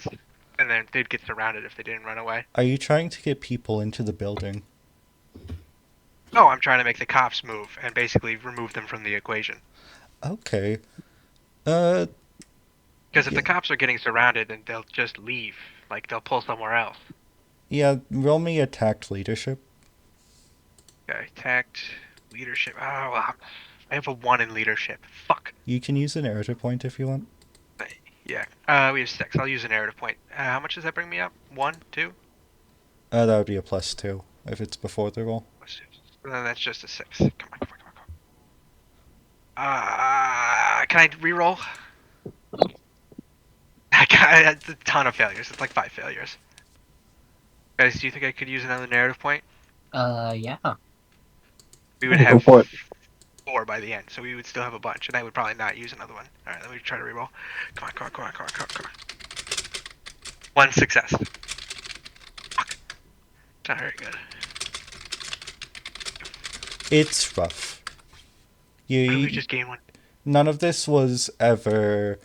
And then they'd get surrounded if they didn't run away. Are you trying to get people into the building? No, I'm trying to make the cops move and basically remove them from the equation. Okay. Because if Yeah. the cops are getting surrounded, then they'll just leave. Like, they'll pull somewhere else. Yeah, roll me a tact leadership. Okay, tact, leadership. Oh, wow. I have a 1 in leadership. Fuck. You can use an narrative point if you want. Yeah. We have 6. I'll use a narrative point. How much does that bring me up? 1, 2? That would be a +2 if it's before the roll. Then that's just a 6. Come on. Can I reroll? I got It's a ton of failures. It's like 5 failures. Guys, do you think I could use another narrative point? Yeah. We would Go have for it. 4 by the end, so we would still have a bunch, and I would probably not use another one. All right, let me try to reroll. Come on. 1 success. Fuck. It's not very good. It's rough. Why don't we You just gain 1? None of this was ever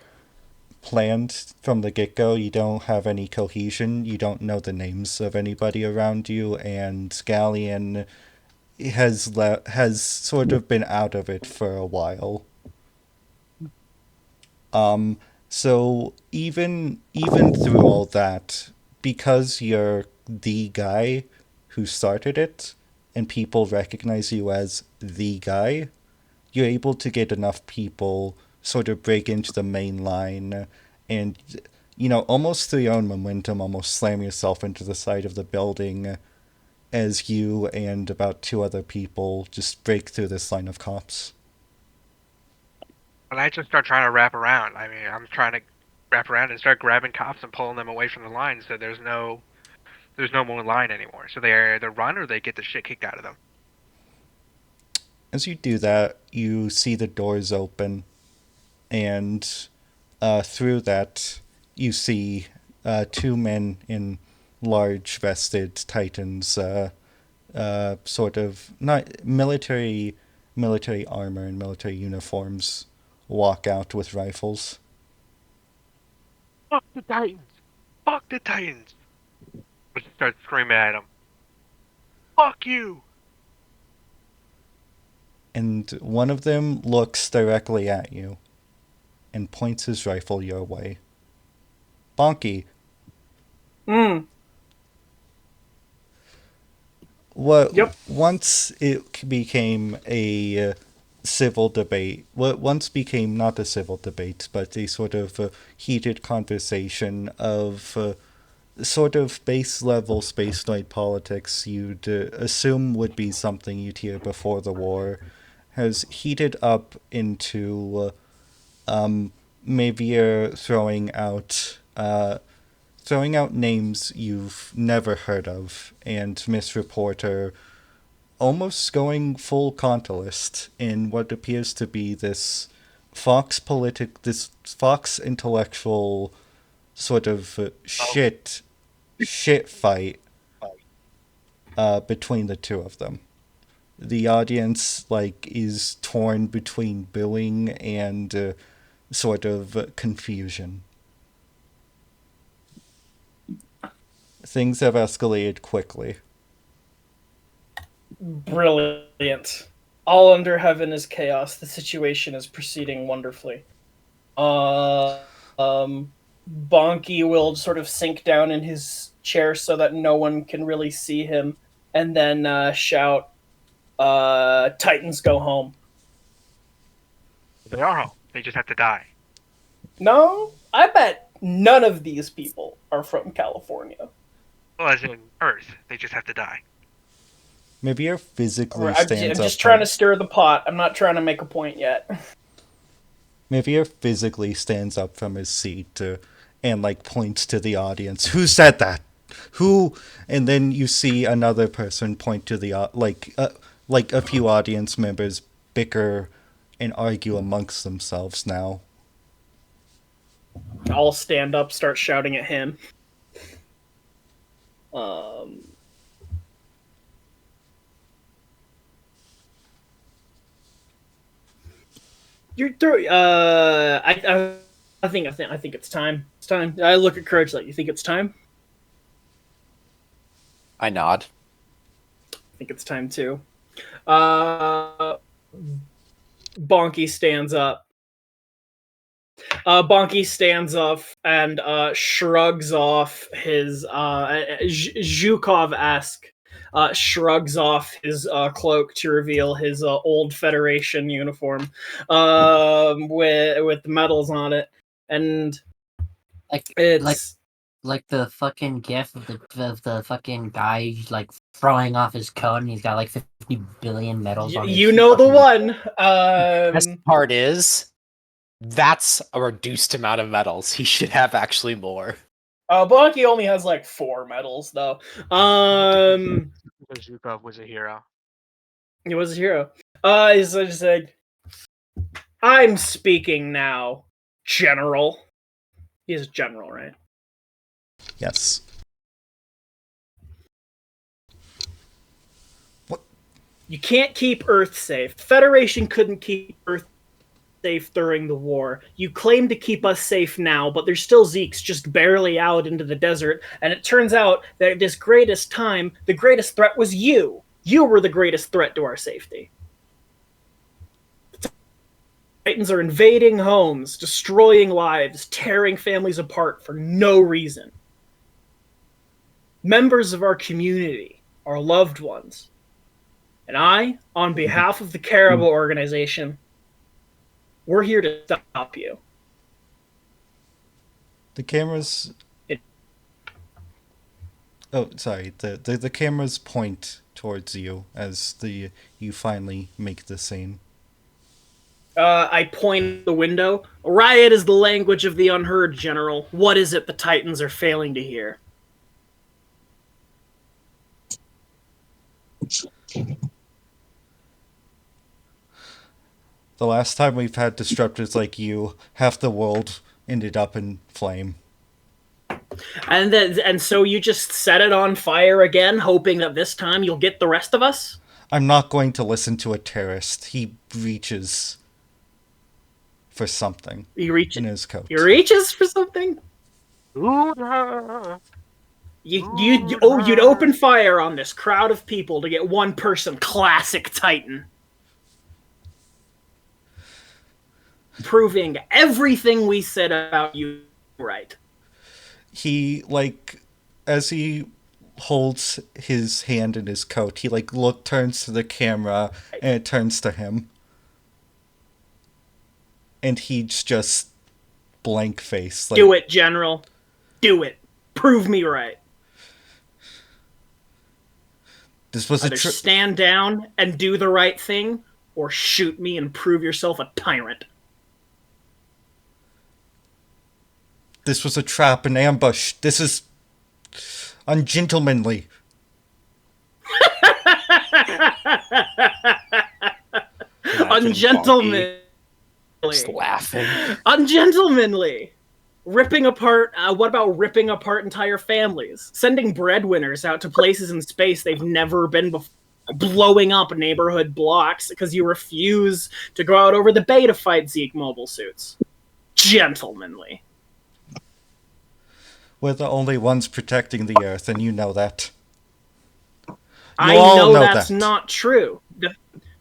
planned from the get-go. You don't have any cohesion. You don't know the names of anybody around you, and Scallion has sort of been out of it for a while. So even through all that, because you're the guy who started it, and people recognize you as the guy, you're able to get enough people sort of break into the main line and, almost through your own momentum, almost slam yourself into the side of the building as you and about 2 other people just break through this line of cops. When I just start trying to wrap around, I mean, I'm trying to wrap around and start grabbing cops and pulling them away from the line, so there's no more line anymore. So they either run or they get the shit kicked out of them. As you do that, you see the doors open, and through that, you see 2 men in large vested Titans, sort of not military armor and military uniforms, walk out with rifles. Fuck the Titans! Fuck the Titans! I just start screaming at them. Fuck you! And one of them looks directly at you and points his rifle your way. Bonky, what Yep. once it became a civil debate, what once became not a civil debate, but a sort of heated conversation of sort of base level spacenoid politics you'd assume would be something you'd hear before the war, has heated up into Mavier throwing out names you've never heard of, and Miss Reporter almost going full contalist in what appears to be this Fox intellectual sort of shit fight between the 2 of them. The audience is torn between booing and sort of confusion. Things have escalated quickly. Brilliant. All under heaven is chaos. The situation is proceeding wonderfully. Bonky will sort of sink down in his chair so that no one can really see him, and then shout, Titans go home. They are home. They just have to die. No, I bet none of these people are from California. Well, as in Earth. They just have to die. Mavier physically I'm stands up. just trying to stir the pot. I'm not trying to make a point yet. Mavier physically stands up from his seat and points to the audience. Who said that? Who? And then you see another person point to the a few audience members bicker and argue amongst themselves now. I'll stand up, start shouting at him. You're through. I think it's time. It's time. I look at Courage like, you think it's time? I nod. I think it's time too. Bonky stands up. Bonky stands up and shrugs off his Zhukov-esque shrugs off his cloak to reveal his old Federation uniform with the medals on it, and it's like the fucking gif of the fucking guy throwing off his coat, and he's got 50 billion medals on his you know the one. Best part is That's a reduced amount of medals. He should have actually more. Blanky only has like 4 medals though. Because Zhukov was a hero. He was a hero. He's just like, I'm speaking now, General. He's a general, right? Yes. You can't keep Earth safe. The Federation couldn't keep Earth safe during the war. You claim to keep us safe now, but there's still Zeeks just barely out into the desert, and it turns out that at this greatest time, the greatest threat was you. You were the greatest threat to our safety. The Titans are invading homes, destroying lives, tearing families apart for no reason. Members of our community, our loved ones, and I, on behalf of the Caribou organization, we're here to stop you. The cameras. Oh, sorry. The cameras point towards you as you finally make the scene. I point at the window. Riot is the language of the unheard, General. What is it the Titans are failing to hear? The last time we've had disruptors like you, half the world ended up in flame. And so you just set it on fire again, hoping that this time you'll get the rest of us? I'm not going to listen to a terrorist. He reaches for something in his coat. He reaches for something? You'd open fire on this crowd of people to get one person, classic Titan. Proving everything we said about you right. He, as he holds his hand in his coat, he, turns to the camera, and it turns to him. And he's just blank face. Do it, General. Do it. Prove me right. This was Either stand down and do the right thing, or shoot me and prove yourself a tyrant. This was a trap, an ambush. This is ungentlemanly. Ungentlemanly. Just laughing. Ungentlemanly. Ripping apart. What about ripping apart entire families? Sending breadwinners out to places in space they've never been before. Blowing up neighborhood blocks because you refuse to go out over the bay to fight Zeke mobile suits. Gentlemanly. We're the only ones protecting the Earth, and you know that. I know that's not true.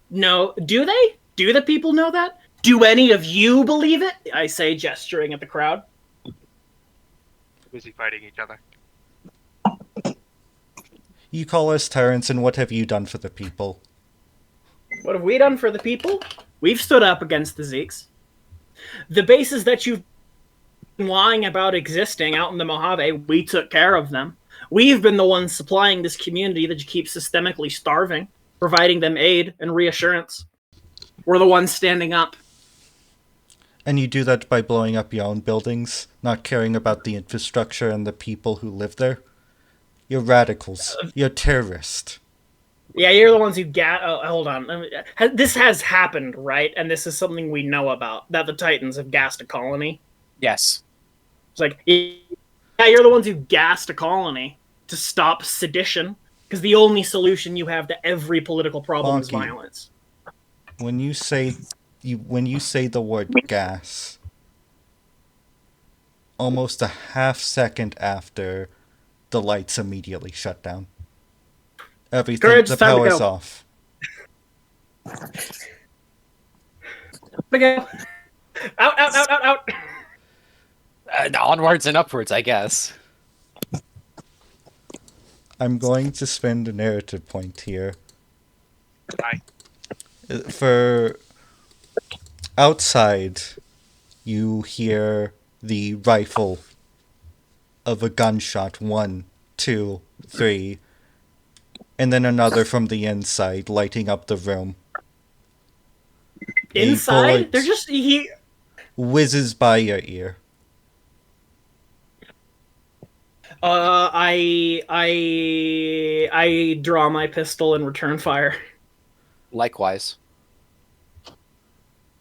No, do they? Do the people know that? Do any of you believe it? I say, gesturing at the crowd. Busy fighting each other. You call us tyrants, and what have you done for the people? What have we done for the people? We've stood up against the Zeeks. The bases that you've been lying about existing out in the Mojave, we took care of them. We've been the ones supplying this community that you keep systemically starving, providing them aid and reassurance. We're the ones standing up. And you do that by blowing up your own buildings, not caring about the infrastructure and the people who live there? You're radicals. You're terrorists. Yeah, you're the ones who hold on. This has happened, right? And this is something we know about, that the Titans have gassed a colony. Yes. It's like, yeah, you're the ones who gassed a colony to stop sedition, because the only solution you have to every political problem is violence. When you say the word gas, almost a half second after, the lights immediately shut down. Everything, Courage, the time to power's go. off. Okay. Out. Onwards and upwards, I guess. I'm going to spend a narrative point here. Hi. For outside, you hear the rifle of a gunshot. 1, 2, 3. And then another from the inside, lighting up the room. Inside? They're just whizzes by your ear. I draw my pistol and return fire. Likewise.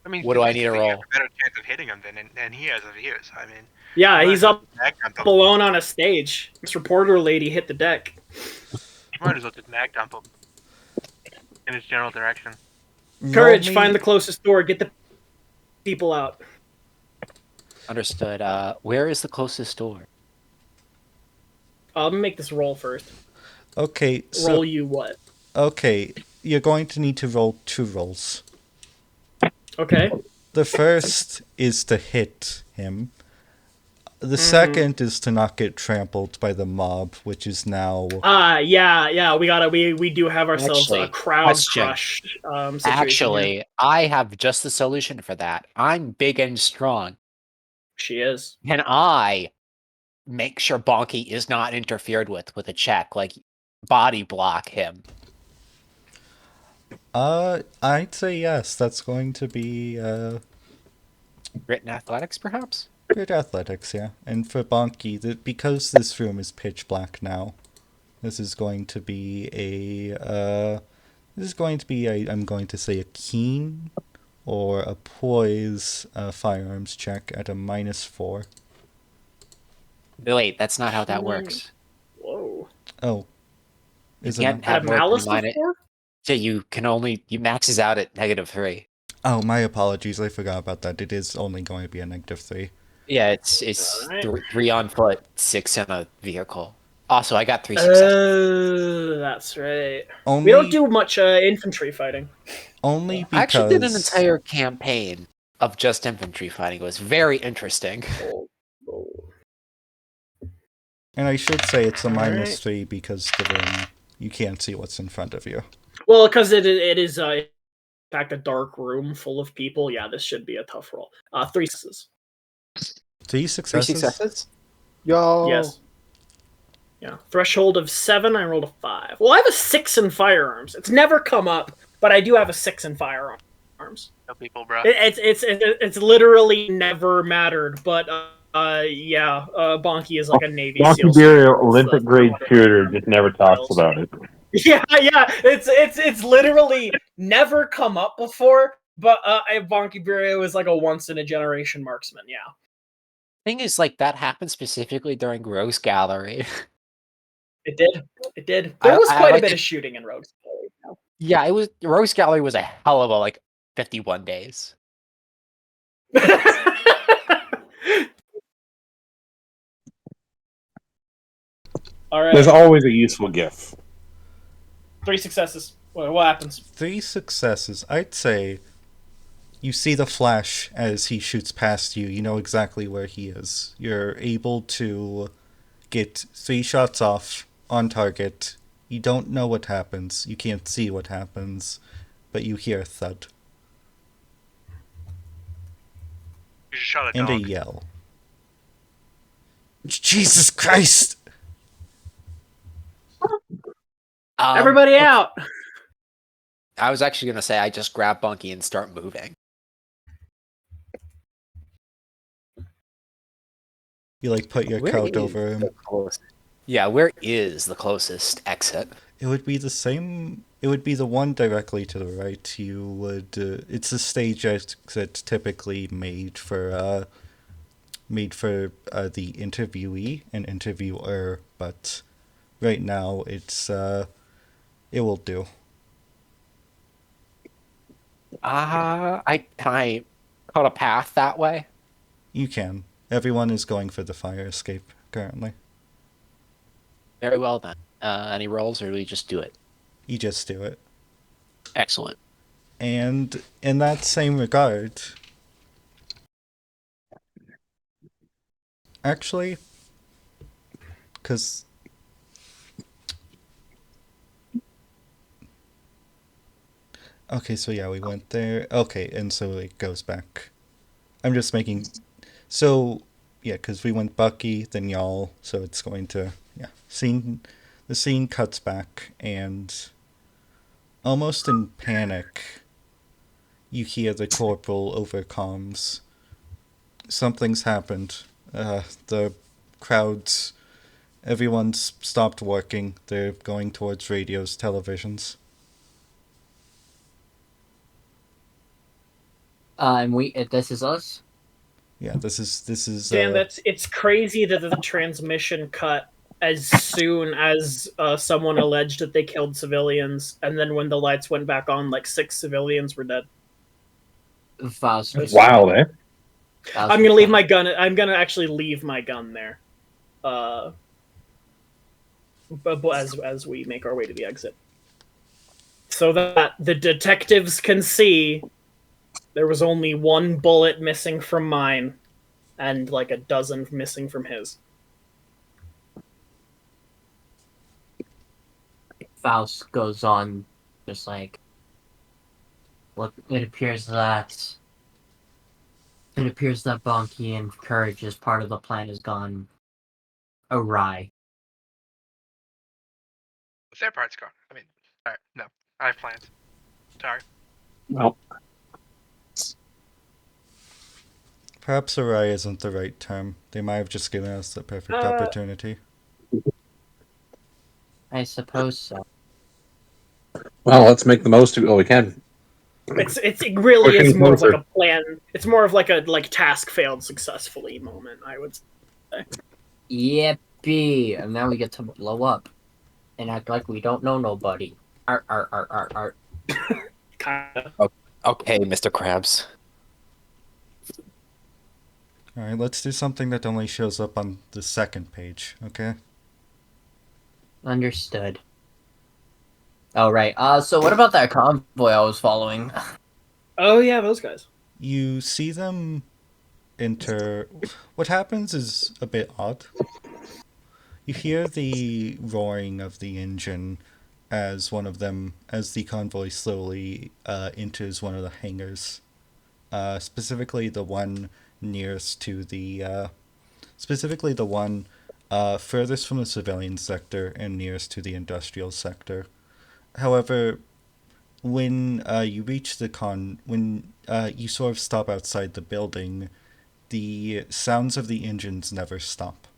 I mean, What do I need to statistically, you have roll? a better chance of hitting him than he has of you. So I mean, Yeah, you he's might as up well just mag dump him. alone on a stage. This reporter lady hit the deck. You might as well just mag dump him in his general direction. Courage, Roll find me- the closest door. Get the people out. Understood. Where is the closest door? Let me make this roll first. Okay, so Roll you what? okay, you're going to need to roll 2 rolls. Okay. The first is to hit him. The Mhm. second is to not get trampled by the mob, which is now. Yeah. We do have ourselves a Actually, crowd question. crush situation. here. Actually, I have just the solution for that. I'm big and strong. She is. Can I make sure Bonky is not interfered with a check? Like, body block him. I'd say yes. That's going to be Written athletics, perhaps? good athletics, yeah. And for Bonky, because this room is pitch black now, this is going to be I'm going to say a keen or a poise firearms check at a -4. Wait, that's not how that Hmm. works. Whoa. Oh, You is it can't not? Had have a more than malice minus. before? Yeah, you maxes out at -3. Oh, my apologies. I forgot about that. It is only going to be a -3. Yeah, it's Alright. 3 on foot, 6 in a vehicle. Also, I got 3 successes. Oh, that's right. Only, We don't do much infantry fighting. only I because actually did an entire campaign of just infantry fighting. It was very interesting. Oh. And I should say it's a Alright. -3 because the room you can't see what's in front of you. Well, because it is in fact a dark room full of people. Yeah, this should be a tough roll. 3 successes. 3 3 successes. successes? Yo. Yes. Yeah. Threshold of 7. I rolled a 5. Well, I have a 6 in firearms. It's never come up, but I do have a 6 in firearms. No people, bro. It's literally never mattered. But yeah, Bonky is like a Navy SEAL. Bonky Olympic grade shooter just never talks about it. Yeah. It's literally never come up before. But Bonky Beery was like a once in a generation marksman. Yeah. Thing is, like, that happened specifically during Rose Gallery. It did. There was I quite a like bit it. of shooting in Rogues Gallery. Yeah, it was. Rose Gallery was a hell of a 51 days. All There's right. always a useful GIF. 3 successes. What happens? 3 successes. I'd say you see the flash as he shoots past you. You know exactly where he is. You're able to get 3 shots off on target. You don't know what happens. You can't see what happens, but you hear a thud You just shot a and a dog. yell. Jesus Christ! Everybody out! I was actually gonna say I just grab Bunky and start moving. You like put your Where coat is over him. the closest- Yeah, where is the closest exit? It would be the same. It would be the one directly to the right. You would. It's a stage exit typically made for the interviewee and interviewer, but right now it's it will do. Can I cut a path that way? You can. Everyone is going for the fire escape currently. Very well then. Any rolls, or do we just do it? You just do it. Excellent. And in that same regard, actually, because okay, so yeah, we went there. Okay, and so it goes back. I'm just making. So yeah, because we went Bucky, then y'all. So it's going to The scene cuts back, and almost in panic, you hear the corporal over comms. something's happened. The crowds, everyone's stopped working. They're going towards radios, televisions. And this is us. Yeah, this is. Dan, it's crazy that the transmission cut as soon as someone alleged that they killed civilians, and then when the lights went back on, like 6 civilians were dead. Faust. Wow, eh? I'm gonna leave my gun. I'm gonna actually leave my gun there, as we make our way to the exit, so that the detectives can see there was only one bullet missing from mine, and like a dozen missing from his. Faust goes on, just like, look. It appears that Bonky and Courage's part of the plan has gone awry. Their part's gone. I mean, alright, no. I have plans. Sorry. Well, Perhaps awry isn't the right term. They might have just given us the perfect opportunity. I suppose so. well, let's make the most of what we can. It really Pushing is more of like closer. a plan. It's more of like a task failed successfully moment, I would say. Yippee! And now we get to blow up and act like we don't know nobody. Art. Kinda. Okay, Mr. Krabs. Alright, let's do something that only shows up on the second page, okay? Understood. Oh, right. So what about that convoy I was following? Oh yeah, those guys. You see them enter. What happens is a bit odd. You hear the roaring of the engine as the convoy slowly enters one of the hangars. Specifically the one nearest to specifically the one furthest from the civilian sector and nearest to the industrial sector. However, when you reach when you sort of stop outside the building, the sounds of the engines never stop.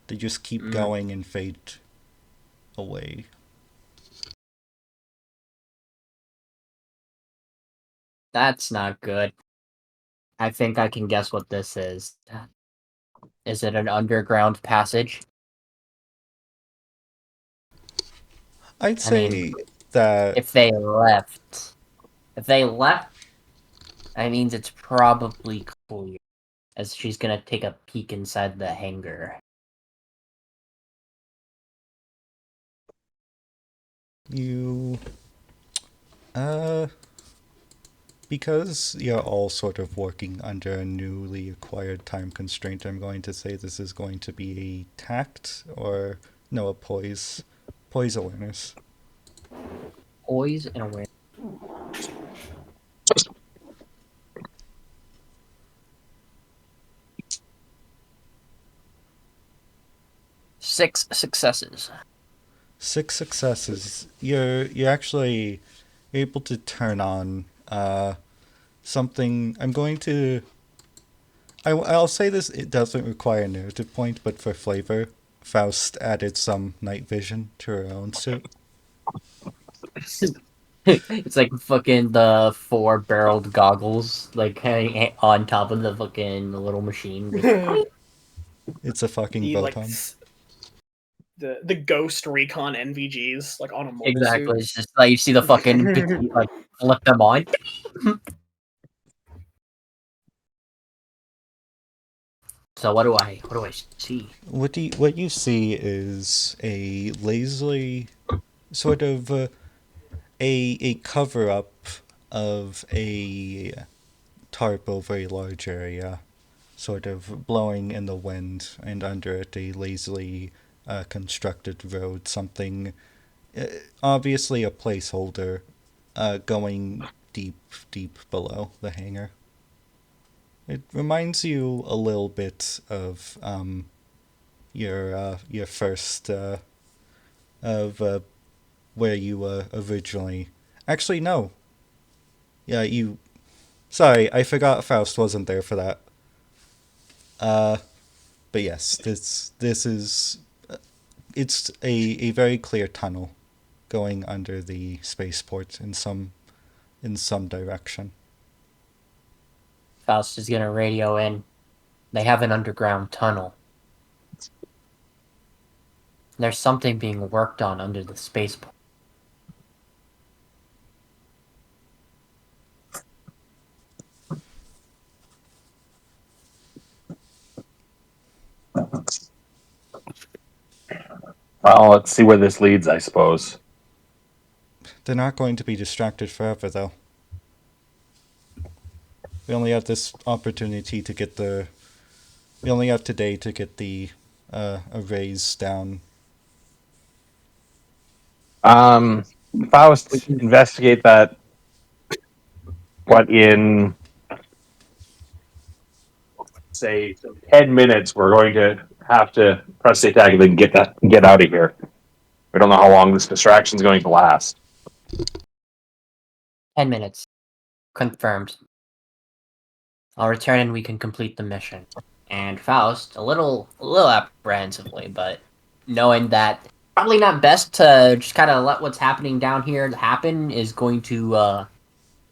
They just keep going and fade away. That's not good. I think I can guess what this is. Is it an underground passage? I'd say that If they left, that means it's probably clear, as she's gonna take a peek inside the hangar. you, because you're all sort of working under a newly acquired time constraint, I'm going to say this is going to be a tact or no, a poise awareness. Poise and awareness. Six successes. 6 successes. You're actually able to turn on something. I'll say this. It doesn't require a narrative point, but for flavor, Faust added some night vision to her own suit. It's like fucking the 4-barreled goggles, like hanging on top of the fucking little machine. It's a fucking The like photon. the ghost recon NVGs like on a mobile Exactly. suit. It's just like you see the fucking like flip them on. So what do I see? What you see is a lazily sort of a cover up of a tarp over a large area, sort of blowing in the wind, and under it a lazily constructed road, something obviously a placeholder going deep below the hangar. It reminds you a little bit of your first of where you originally. Actually, no. Yeah, Sorry, I forgot Faust wasn't there for that. But yes, this is it's a very clear tunnel going under the spaceport in some direction. Faust is gonna radio in. They have an underground tunnel. There's something being worked on under the spaceport. Well, let's see where this leads, I suppose. They're not going to be distracted forever, though. We only have this opportunity to get the. We only have today to get the arrays down. Faust, investigate that. What in, say, 10 minutes, we're going to have to press the attack and then get out of here. We don't know how long this distraction is going to last. 10 minutes. Confirmed. I'll return and we can complete the mission. And Faust, a little apprehensively, but knowing that probably not best to just kind of let what's happening down here happen, is going to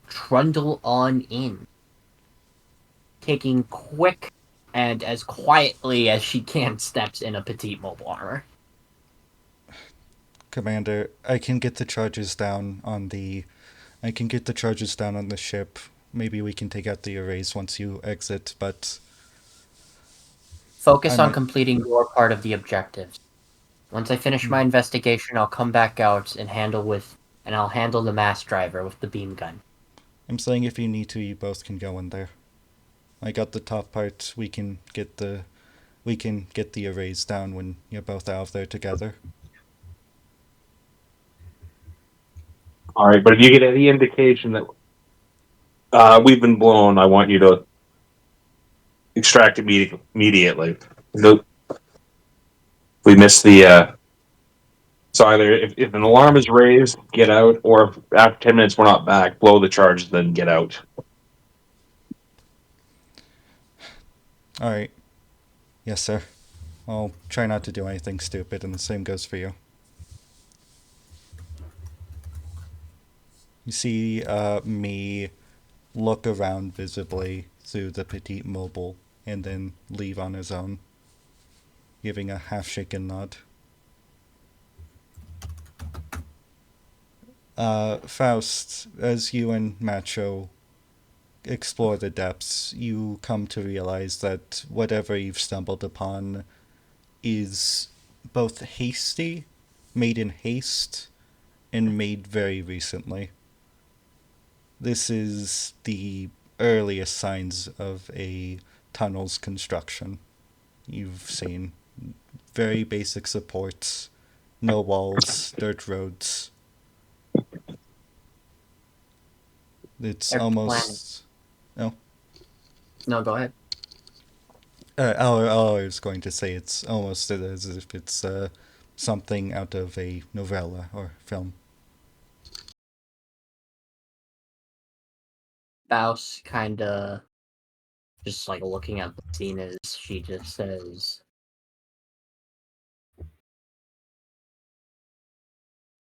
trundle on in, taking quick and as quietly as she can steps in a petite mobile armor. Commander, I can get the charges down on the. I can get the charges down on the ship. Maybe we can take out the arrays once you exit, but Focus I on might- completing your part of the objectives. Once I finish my investigation, I'll come back out and I'll handle the mass driver with the beam gun. I'm saying if you need to, you both can go in there. I got the top part. We can get the arrays down when you're both out of there together. All right, but if you get any indication that we've been blown, I want you to extract immediately. Nope. We missed the. So either if an alarm is raised, get out, or if after 10 minutes we're not back, blow the charge, then get out. All right. Yes, sir. I'll try not to do anything stupid, and the same goes for you. You see me look around visibly through the petite mobile and then leave on his own, giving a half-shaken nod. Faust, as you and Macho explore the depths, you come to realize that whatever you've stumbled upon is both hasty, made in haste, and made very recently. This is the earliest signs of a tunnel's construction. You've seen very basic supports, no walls, dirt roads. It's They're almost. No. No, go ahead. I was going to say it's almost as if it's something out of a novella or film. Faust kinda just like looking at the scene as she just says,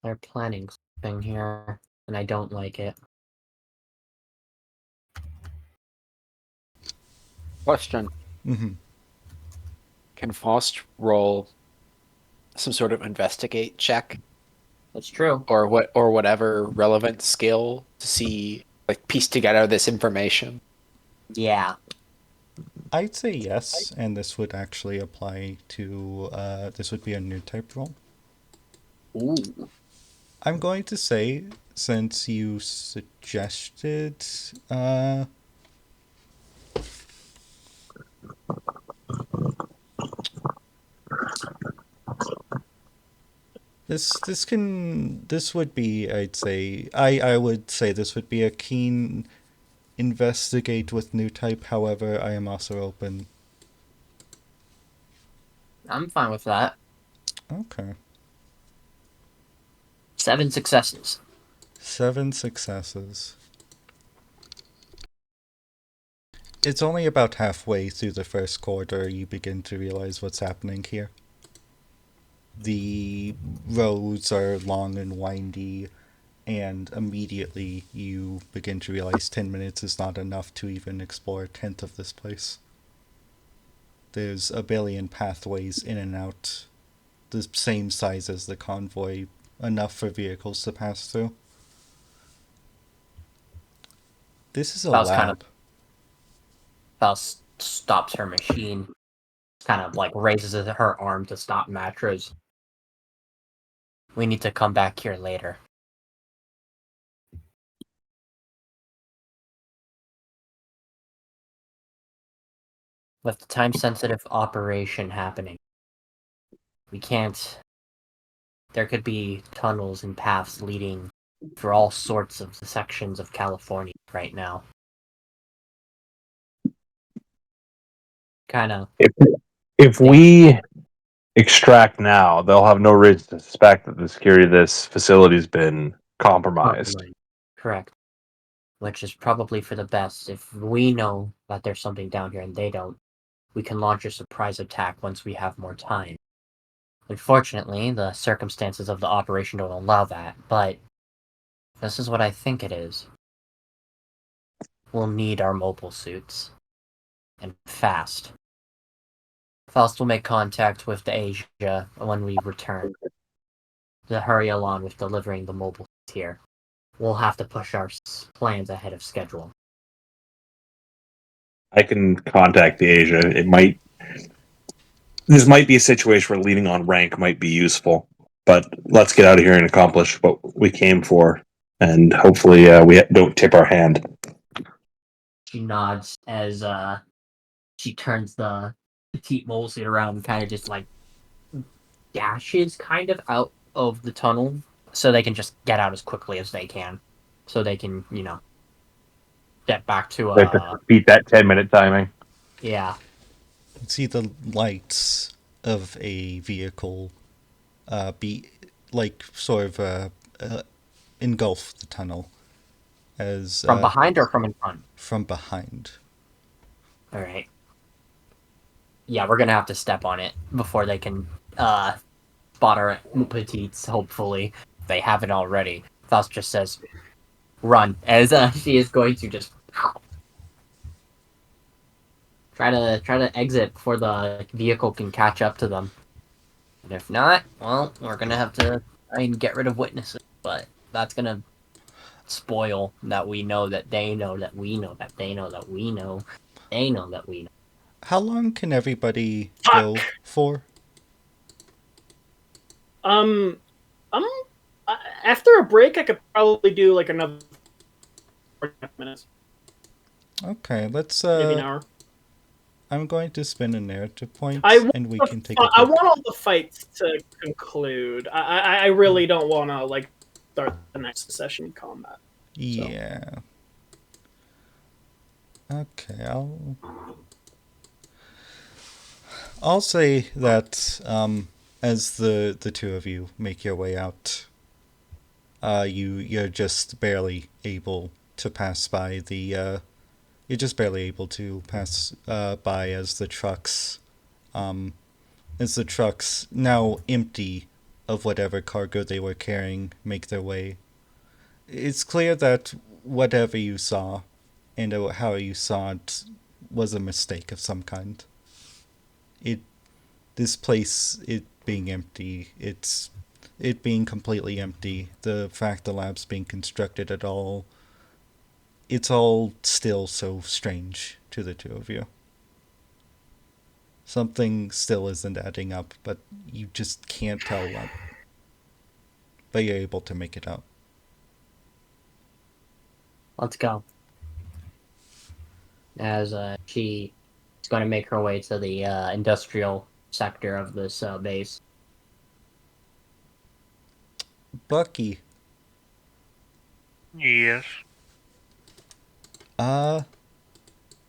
they're planning something here, and I don't like it. Question: Mm-hmm. Can Faust roll some sort of investigate check That's true. or whatever relevant skill to see, like, piece together this information? Yeah. I'd say yes, and this would actually apply to. This would be a new type roll. Ooh. I'm going to say, since you suggested. This would be, I'd say, I would say this would be a keen investigate with new type. However, I am also open. I'm fine with that. Okay. 7 successes. 7 successes. It's only about halfway through the first quarter you begin to realize what's happening here. The roads are long and windy, and immediately you begin to realize 10 minutes is not enough to even explore a tenth of this place. There's a billion pathways in and out, the same size as the convoy, enough for vehicles to pass through. This is a That was kind of lab. Faust stops her machine, kind of like raises her arm to stop Matros. We need to come back here later. With the time-sensitive operation happening, we can't... There could be tunnels and paths leading through all sorts of sections of California right now. Kind of... If we extract now, they'll have no reason to suspect that the security of this facility's been compromised. Correct. Which is probably for the best. If we know that there's something down here and they don't, we can launch a surprise attack once we have more time. Unfortunately, the circumstances of the operation don't allow that, but this is what I think it is. We'll need our mobile suits. And fast. Faust will make contact with the Asia when we return. To hurry along with delivering the mobile suits here. We'll have to push our plans ahead of schedule. I can contact the Asia. This might be a situation where leaning on rank might be useful, but let's get out of here and accomplish what we came for, and hopefully we don't tip our hand. She nods as she turns the petite mole suit around and kind of just like dashes kind of out of the tunnel so they can just get out as quickly as they can. So they can, get back to Beat that 10-minute timing. yeah. You see the lights of a vehicle be like sort of engulf the tunnel as From behind or from in front? from behind. Alright. Yeah, we're gonna have to step on it before they can spot our petites, hopefully. If they haven't already. Faust just says, run, as she is going to just try to exit before the vehicle can catch up to them. And if not, well, we're gonna have to try and get rid of witnesses, but that's gonna spoil that we know that they know that we know that they know that we know they know that we know. How long can everybody go for? Um, um, after a break, I could probably do like another 45 minutes, Okay, let's maybe an hour. I'm going to spin a narrative point and we I can take a I break. want all the fights to conclude. I really don't want to like start the next session in combat. Yeah. Okay, I'll say that as the two of you make your way out, you're just barely able to pass by the you're just barely able to pass by as the trucks now empty of whatever cargo they were carrying make their way. It's clear that whatever you saw and how you saw it was a mistake of some kind. It this place, it being empty, it being completely empty, the fact the lab's being constructed at all, it's all still so strange to the two of you. Something still isn't adding up, but you just can't tell what. But you're able to make it out. Let's go. As she is going to make her way to the industrial sector of this base. Bucky, Yes.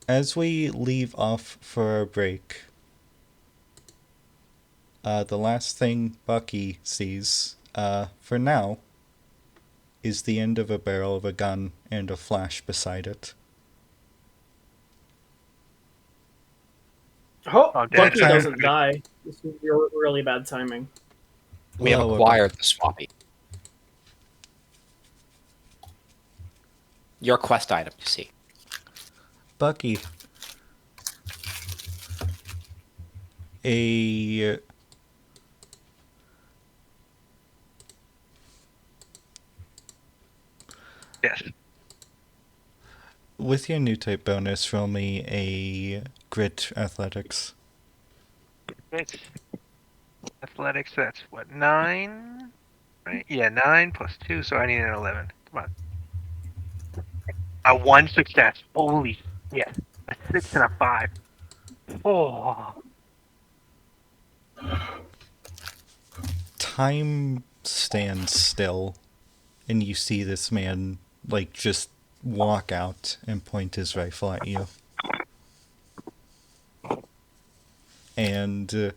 as we leave off for our break, the last thing Bucky sees, for now, is the end of a barrel of a gun and a flash beside it. Oh, Oh, Bucky damn. doesn't die. This is really bad timing. We have Whoa, acquired the Swampy. Your quest item, you see. Bucky. A Yes. with your new type bonus, roll me a grit athletics. It's athletics. That's what, 9? Right? Yeah, 9 plus 2. So I need an 11. Come on. A 1 success. Holy shit! A 6 and a 5. Oh. Time stands still, and you see this man like just walk out and point his rifle at you. And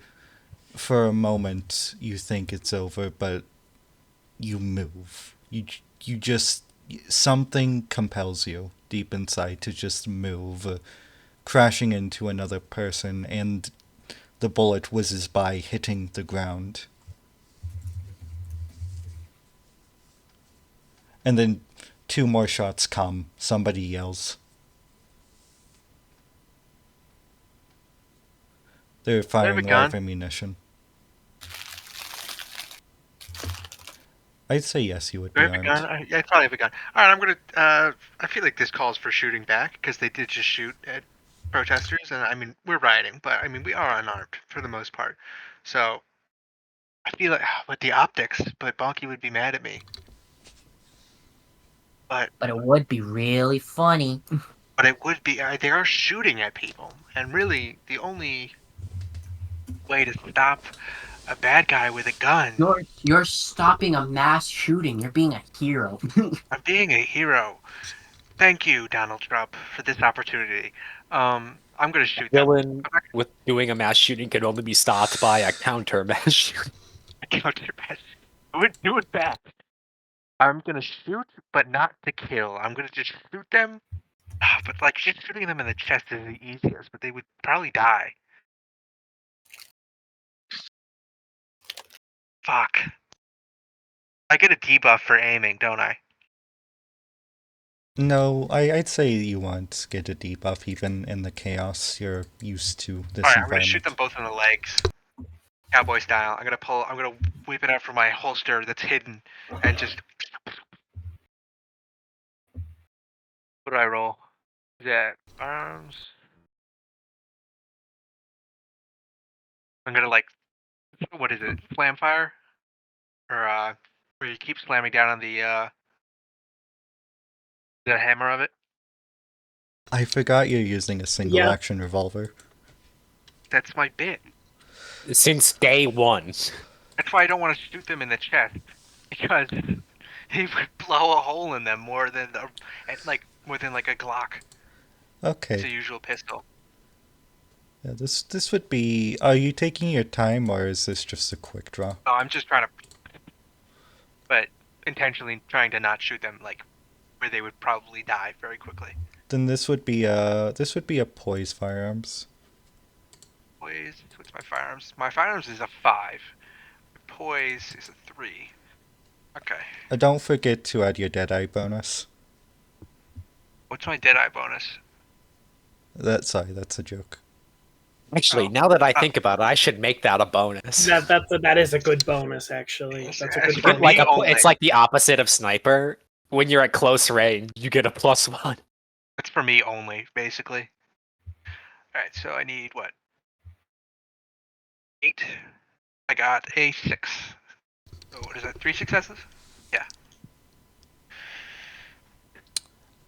for a moment, you think it's over, but you move. You just something compels you deep inside to just move, crashing into another person, and the bullet whizzes by, hitting the ground. And then 2 more shots come. Somebody yells. They're firing live gun? ammunition. I'd say yes, you would Do I be have a gun? armed. Yeah, I probably have a gun. All right, I'm gonna. I feel like this calls for shooting back because they did just shoot at protesters, and I mean we're rioting, but I mean we are unarmed for the most part. So I feel like with the optics, but Bonky would be mad at me. But But it would be really funny. it would be. They are shooting at people, and really the only way to stop a bad guy with a gun. You're stopping a mass shooting. You're being a hero. I'm being a hero. Thank you, Donald Trump, for this opportunity. I'm gonna shoot them. Villain with doing a mass shooting can only be stopped by a counter mass shooting. Counter best. Do it best. I'm gonna shoot, but not to kill. I'm gonna just shoot them. But like just shooting them in the chest is the easiest, but they would probably die. Fuck. I get a debuff for aiming, don't I? No, I'd say you won't get a debuff even in the chaos. You're used to this Alright, I'm gonna shoot environment. them both in the legs. Cowboy style. I'm gonna whip it out from my holster that's hidden and just what do I roll? Is that arms? I'm gonna like what is it? Slam fire? Or where you keep slamming down on the hammer of it? I forgot you're using a single Yeah. action revolver. That's my bit. Since day one. That's why I don't want to shoot them in the chest. Because he would blow a hole in them more than more than like a Glock. It's a Okay. usual pistol. Yeah, this would be. Are you taking your time, or is this just a quick draw? Oh, I'm just trying to, but intentionally trying to not shoot them like where they would probably die very quickly. Then this would be a poise firearms. Poise. What's my firearms? My firearms is a 5. Poise is a 3. Okay. Don't forget to add your Deadeye bonus. What's my Deadeye bonus? Sorry, that's a joke. Actually, now that I think about it, I should make that a bonus. That is a good bonus, actually. That's a It's good for bonus. me only. It's like the opposite of sniper. When you're at close range, you get a +1. It's for me only, basically. Alright, so I need what? 8. I got a 6. So what is that? 3 successes? Yeah.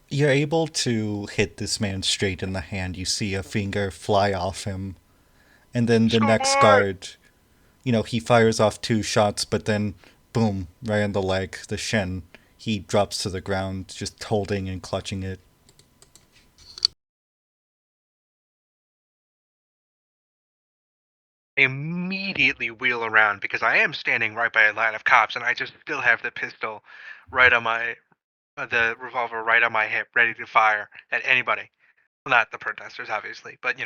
You're able to hit this man straight in the hand. You see a finger fly off him. And then the next Score! guard, he fires off 2 shots, but then, boom, right on the leg, the shin. He drops to the ground, just holding and clutching it. I immediately wheel around because I am standing right by a line of cops, and I just still have the pistol right on my, the revolver right on my hip, ready to fire at anybody. Well, not the protesters, obviously, but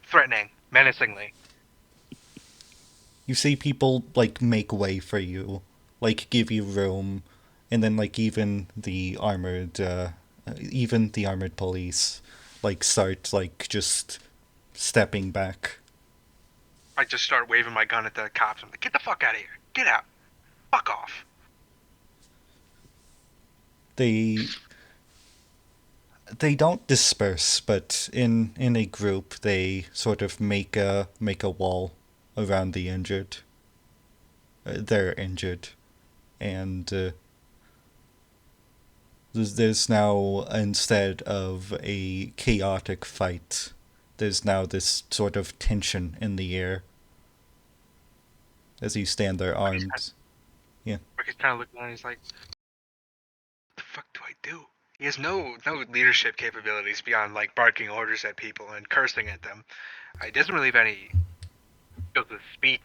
threatening, menacingly. You see people like make way for you, like give you room, and then like even the armored police, like start like just stepping back. I just start waving my gun at the cops. I'm like, get the fuck out of here. Get out. Fuck off. They don't disperse, but in a group they sort of make a wall around the injured. They're injured, and there's now, instead of a chaotic fight, there's now this sort of tension in the air as you stand there armed. Ricky's kind of looking at it. He's like, what the fuck do I do? He has no leadership capabilities beyond like barking orders at people and cursing at them. He doesn't really have any skills of speech.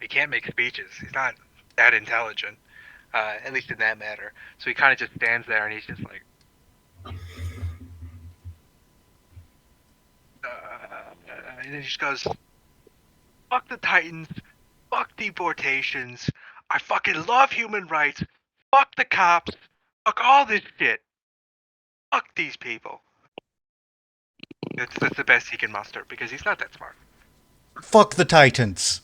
He can't make speeches. He's not that intelligent, at least in that matter. So he kind of just stands there and he's just like, and he just goes, "Fuck the Titans, fuck deportations. I fucking love human rights. Fuck the cops. Fuck all this shit. Fuck these people." That's the best he can muster because he's not that smart. Fuck the Titans.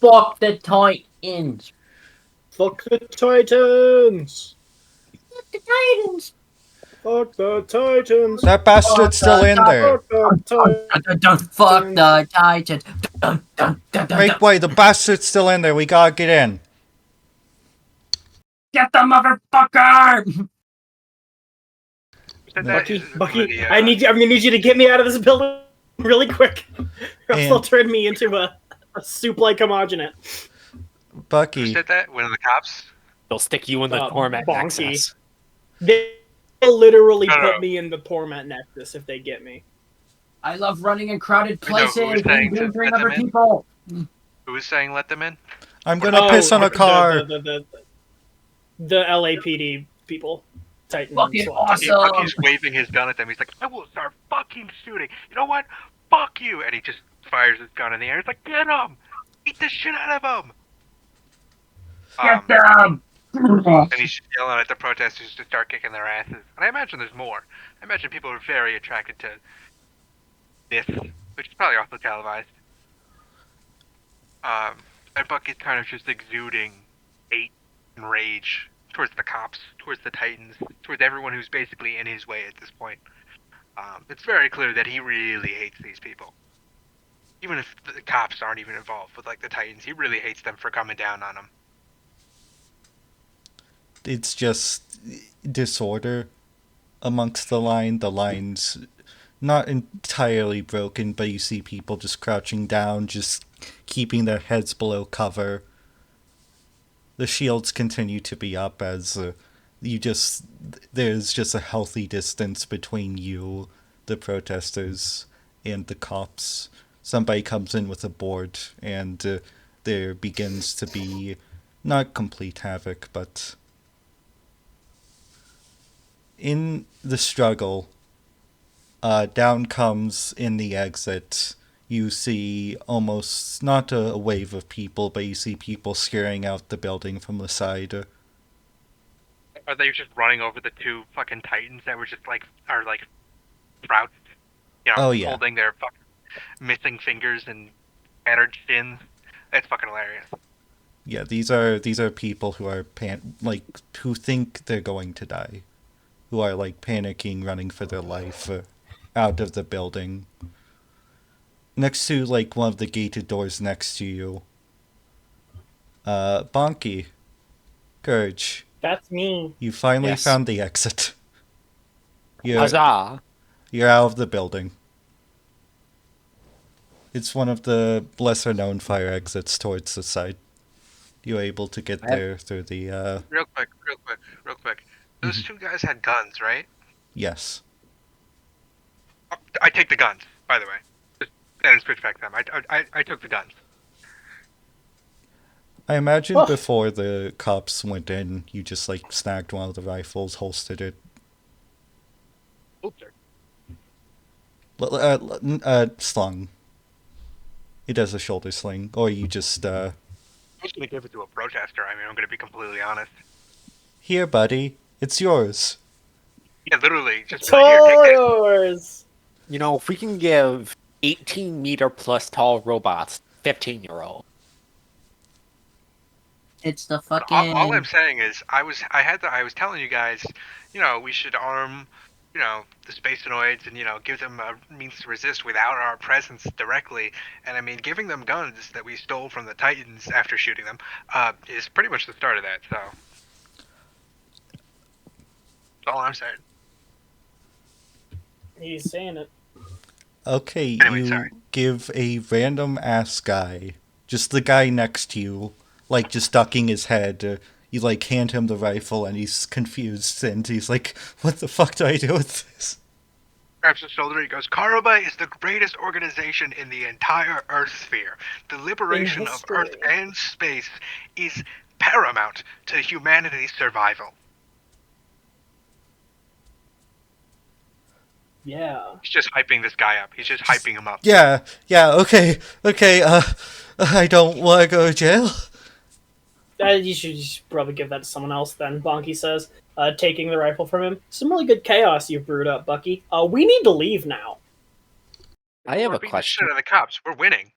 Fuck the Titans. Fuck the Titans. Fuck the Titans. Fuck the Titans. That bastard's still in there. Fuck the Titans. Fuck the Titans. Dun, dun, dun, dun, Make dun. way, the bastard's still in there. We gotta get in. Get the motherfucker! Bucky, I'm gonna need you to get me out of this building really quick. Or else And- they'll turn me into a soup-like homogenate. Who Bucky, said that? One of the cops? They'll stick you in the torment Bonky. nexus. They will literally No, no. put me in the torment nexus if they get me. I love running in crowded We know who places was and saying to endangering let them other in. people. Who was saying let them in? I'm gonna piss on a car. The LAPD people. Titan. Fucking SWAT. awesome. Bucky's waving his gun at them. He's like, I will start fucking shooting. You know what? Fuck you. And he just fires his gun in the air. He's like, get him. Beat the shit out of him. Get them! And he's yelling at the protesters to start kicking their asses. And I imagine there's more. I imagine people are very attracted to this, which is probably also televised. And Bucky's kind of just exuding hate and rage towards the cops, towards the Titans, towards everyone who's basically in his way at this point. It's very clear that he really hates these people. Even if the cops aren't even involved with like the Titans, he really hates them for coming down on him. It's just disorder amongst the line. The line's not entirely broken, but you see people just crouching down, just keeping their heads below cover. The shields continue to be up as there's just a healthy distance between you, the protesters, and the cops. Somebody comes in with a board, and there begins to be not complete havoc, but in the struggle, down comes in the exit. You see almost not a wave of people, but you see people scurrying out the building from the side. Are they just running over the two fucking Titans that were just like crouched, Oh, yeah. holding their fucking missing fingers and battered shins? That's fucking hilarious. Yeah, these are people who are who think they're going to die, who are like panicking, running for their life out of the building. Next to like one of the gated doors next to you, Bonky, Gurge, That's me. you finally Yes. found the exit. You're Huzzah! you're out of the building. It's one of the lesser known fire exits towards the side. You're able to get there through the Real quick. Those two guys had guns, right? yes. I take the guns, by the way. And switch back to them. I took the guns. I imagine Oh. before the cops went in, you just like snagged one of the rifles, holstered it. Oops, sir. slung. He does a shoulder sling, or you just I was gonna give it to a protester. I mean, I'm gonna be completely honest. here, buddy, it's yours. Yeah, literally, just It's be like, here, take all this. yours. You know, if we can give 18-meter plus tall robots 15-year-old. It's the But fucking. all I'm saying is, I was telling you guys, we should arm, the Spacenoids and give them a means to resist without our presence directly. And I mean, giving them guns that we stole from the Titans after shooting them, is pretty much the start of that. So, that's all I'm saying. He's saying it. Okay, Anyway, you sorry. give a random ass guy, just the guy next to you, like just ducking his head. You like hand him the rifle, and he's confused, and he's like, "What the fuck do I do with this?" Grabs his shoulder. He goes, "Karuba is the greatest organization in the entire Earth sphere. The liberation of history. Earth and space is paramount to humanity's survival." Yeah. He's just hyping this guy up. He's just hyping him up. Yeah, okay. I don't want to go to jail. You should probably give that to someone else then, Bonky says, taking the rifle from him. Some really good chaos you've brewed up, Bucky. We need to leave now. I have We're a beating the question. shit out of the cops. We're winning.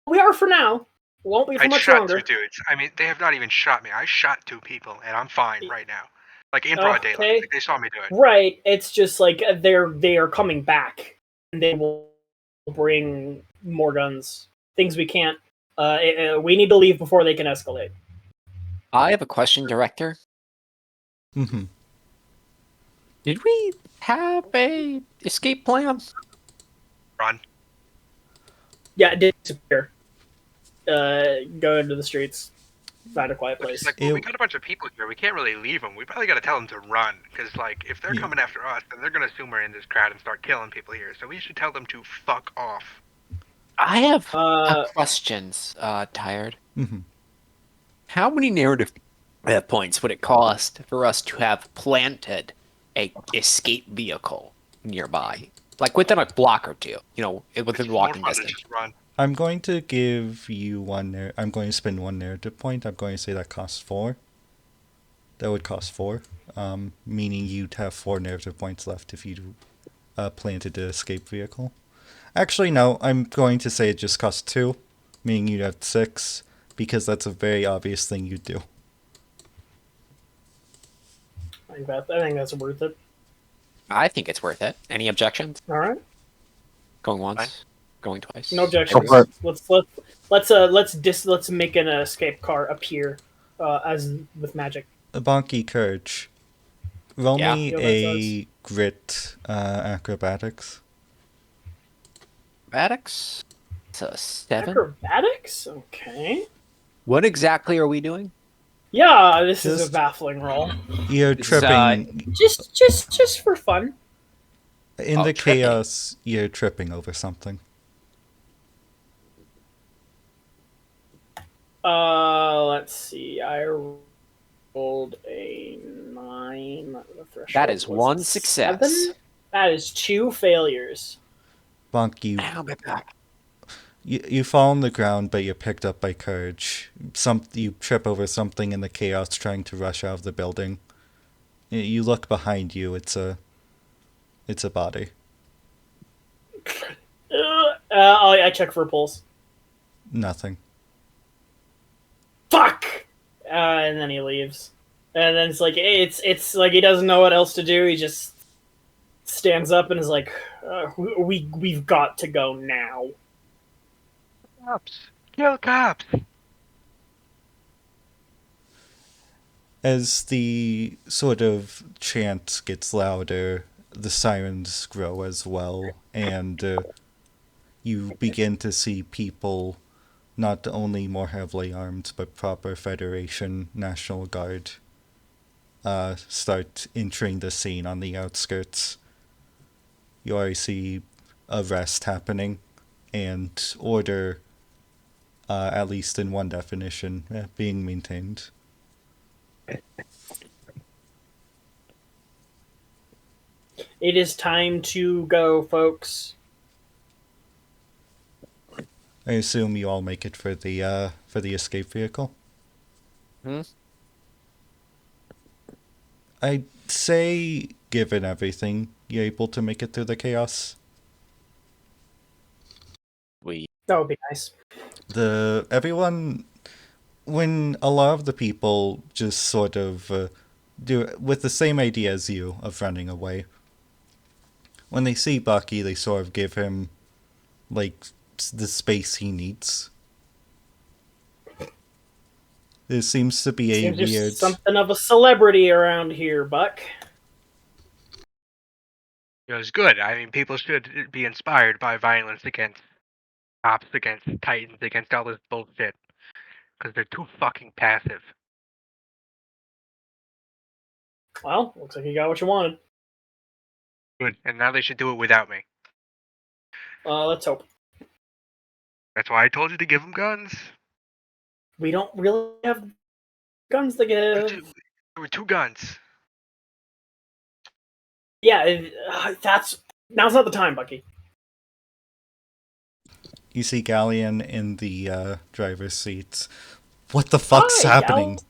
We are for now. Won't be for I much shot longer. two dudes. I mean, they have not even shot me. I shot two people, and I'm fine right now. Like, in broad daylight. Okay. Like, they saw me do it. Right. It's just like they are coming back, and they will bring more guns. Things we can't. We need to leave before they can escalate. I have a question, Director. Mm-hmm. Did we have a escape plan? Run. Yeah, it did disappear. Go into the streets, find a quiet But it's place. like, well, we got a bunch of people here. We can't really leave them. We probably got to tell them to run. Because, like, if they're Yeah. coming after us, then they're going to assume we're in this crowd and start killing people here. So we should tell them to fuck off. I have Uh, questions, Tired. Mm-hmm. How many narrative points would it cost for us to have planted a escape vehicle nearby? Like within a block or two, within It's walking more fun to distance. just run. I'm going to give you one. I'm going to spend one narrative point. I'm going to say that costs 4. That would cost 4, meaning you'd have 4 narrative points left if you planted the escape vehicle. Actually, no. I'm going to say it just costs 2, meaning you'd have 6, because that's a very obvious thing you'd do. I think that's worth it. I think it's worth it. Any objections? All right, Going once, Fine. going twice. no objections. for it. Let's make an escape car appear, as with magic. Bonky Courage. Roll Yeah. me Yeah, that a grit acrobatics. Acrobatics? It's a 7. Acrobatics, okay. What exactly are we doing? Yeah, this is a Just- baffling roll. You're This is, tripping. Just for fun. In Oh, the tripping. chaos, you're tripping over something. Let's see. I rolled a 9. The threshold That is was one a success. 7. That is 2 failures. Bonk, Ow, my back. you fall on the ground, but you're picked up by Courage. You trip over something in the chaos, trying to rush out of the building. You look behind you. It's a body. I check for a pulse. Nothing. Fuck! And then he leaves. And then it's like it's like he doesn't know what else to do. He just stands up and is like, we've got to go now. Cops. Kill cops. As the sort of chant gets louder, the sirens grow as well, and you begin to see people, not only more heavily armed, but proper Federation National Guard, start entering the scene on the outskirts. You already see arrest happening, and order, at least in one definition, being maintained. It is time to go, folks. I assume you all make it for the escape vehicle. Hmm? I'd say, given everything, you're able to make it through the chaos. We That would be nice. Everyone, when a lot of the people just sort of do it with the same idea as you of running away. When they see Bucky, they sort of give him like the space he needs. There seems to be a Seems you're weird. something of a celebrity around here, Buck. It was good. I mean, people should be inspired by violence against cops, against titans, against all this bullshit. Because they're too fucking passive. Well, looks like you got what you wanted. Good. And now they should do it without me. Let's hope. That's why I told you to give them guns. We don't really have guns to give. There were 2 guns. Yeah, that's now's not the time, Bucky. You see Galleon in the driver's seat. What the fuck's Hi, happening? Gal.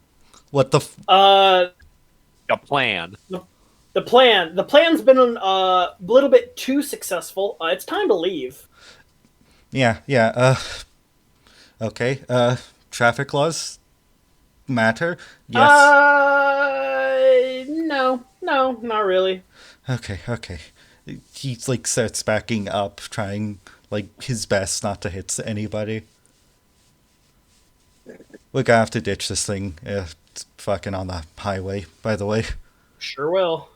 What the? a plan. The plan's been a little bit too successful. It's time to leave. Yeah. Okay. Traffic laws matter. Yes. No, not really. Okay. He like starts backing up, trying like his best not to hit anybody. We're gonna have to ditch this thing. It's fucking on the highway, by the way. Sure will.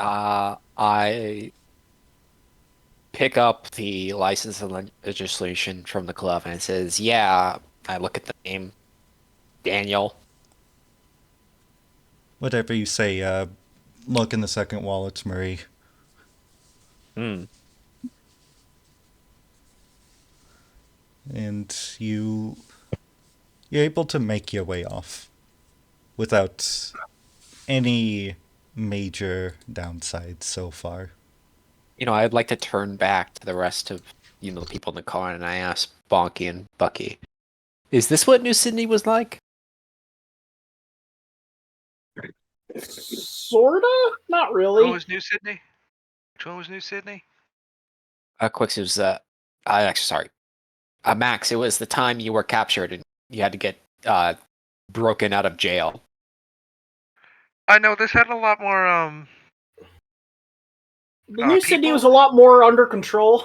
I pick up the license and legislation from the club, and it says, "Yeah." I look at the name, Daniel. Whatever you say. Look in the second wall. It's Marie. Hmm. And you're able to make your way off without any major downsides so far. I'd like to turn back to the rest of the people in the car, and I ask Bonky and Bucky, "Is this what New Sydney was like?" Sorta? Not What really. was New Sydney? Which one was New Sydney? Quix, it was actually sorry, Max. It was the time you were captured and you had to get broken out of jail. I know this had a lot more The New Sydney people? was a lot more under control.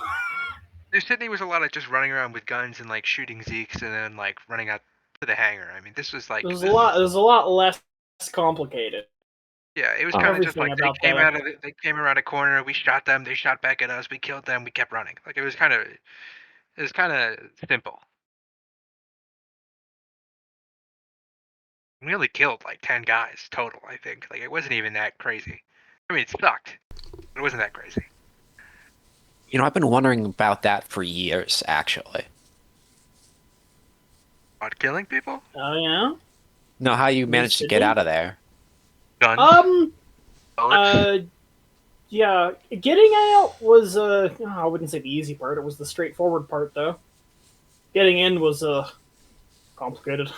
New Sydney was a lot of just running around with guns and like shooting Zeeks and then like running out to the hangar. I mean, this was like It was a lot less complicated. Yeah, it was Oh. kind of just Everything like they about came that. out of they came around a corner, we shot them, they shot back at us, we killed them, we kept running. Like it was kind of simple. We only killed like 10 guys total, I think. Like it wasn't even that crazy. I mean, it sucked, but it wasn't that crazy. I've been wondering about that for years, actually. About killing people? Oh yeah. No, how you New managed to get Sydney? out of there? Guns? Bullets? Yeah, getting out was I wouldn't say the easy part. It was the straightforward part though. Getting in was complicated.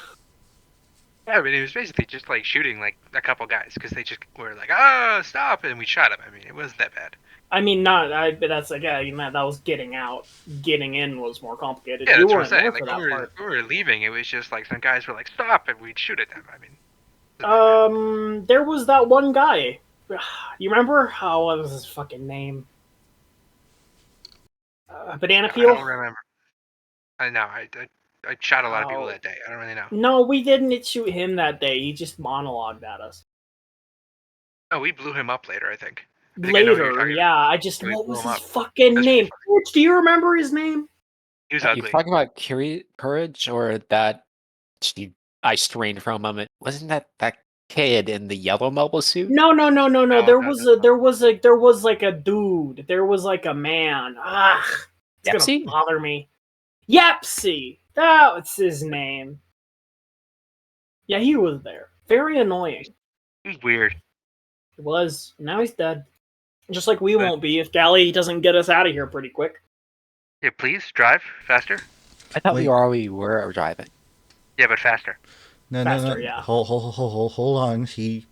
Yeah, I mean, it was basically just like shooting like a couple guys because they just were like, "Ah, stop!" and we shot them. I mean, it wasn't that bad. I mean, but that's like that was getting out. Getting in was more complicated. Yeah, You that's what I'm weren't saying. there Like for that part. we were leaving, it was just like some guys were like, "Stop!" and we'd shoot at them. I mean, There was that one guy. You remember how what was his fucking name? Banana I Peel? don't remember. I know. I shot a lot of people Oh. that day. I don't really know. No, we didn't shoot him that day. He just monologued at us. Oh, we blew him up later, I think. I think I know who you're Later, talking yeah. We What blew was him his up. fucking That's name? pretty Coach, do you remember his name? He was You're ugly. talking about courage, or that I strained for a moment. Wasn't that kid in the yellow mobile suit? No. No, There no, was no, there was like a dude. There was like a man. It's gonna Yepsy? bother me. Yepsy. That was his name. Yeah, he was there. Very annoying. He was weird. He was. Now he's dead. Just like we won't be if Galley doesn't get us out of here pretty quick. Yeah, please drive faster. I thought Wait. we already were driving. Yeah, but faster. No, Faster, no, no. yeah. Hold on. He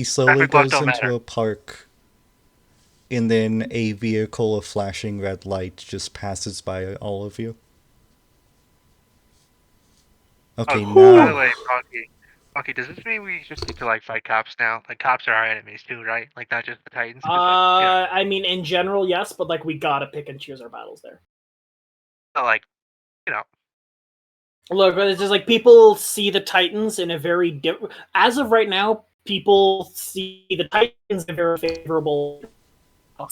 slowly Traffic laws goes don't into matter. a park, and then a vehicle of flashing red light just passes by all of you. Okay, Oh, now by the way, Rocky, does this mean we just need to like fight cops now? Like cops are our enemies too, right? Like not just the Titans. 'Cause, like, I mean, in general, yes, but like we gotta pick and choose our battles there. not like, you know, Look, it's just like people see the Titans in a very different. As of right now, people see the Titans in a very favorable.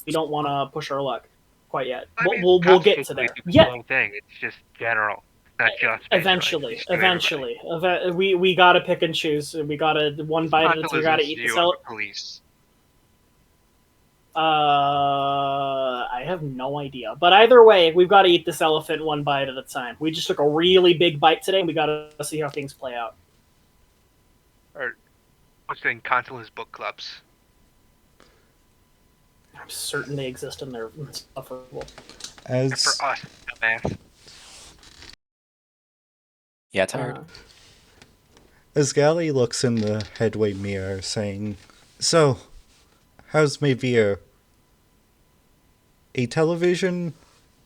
We don't want to push our luck quite yet. I mean, We'll cops get to basically there. do the Yeah, same thing. It's just general, not just space eventually, relations. They sue everybody. we gotta pick and choose. We gotta one bite at a time. We gotta eat the you cell. the police. I have no idea. But either way, we've got to eat this elephant one bite at a time. We just took a really big bite today, and we got to see how things play out. Or what's in Consulas book clubs. I'm certain they exist in there. Insufferable. And as for us, dumbass. Yeah, tired. as Gally looks in the headway mirror, saying, "So, how's Mavir?" A television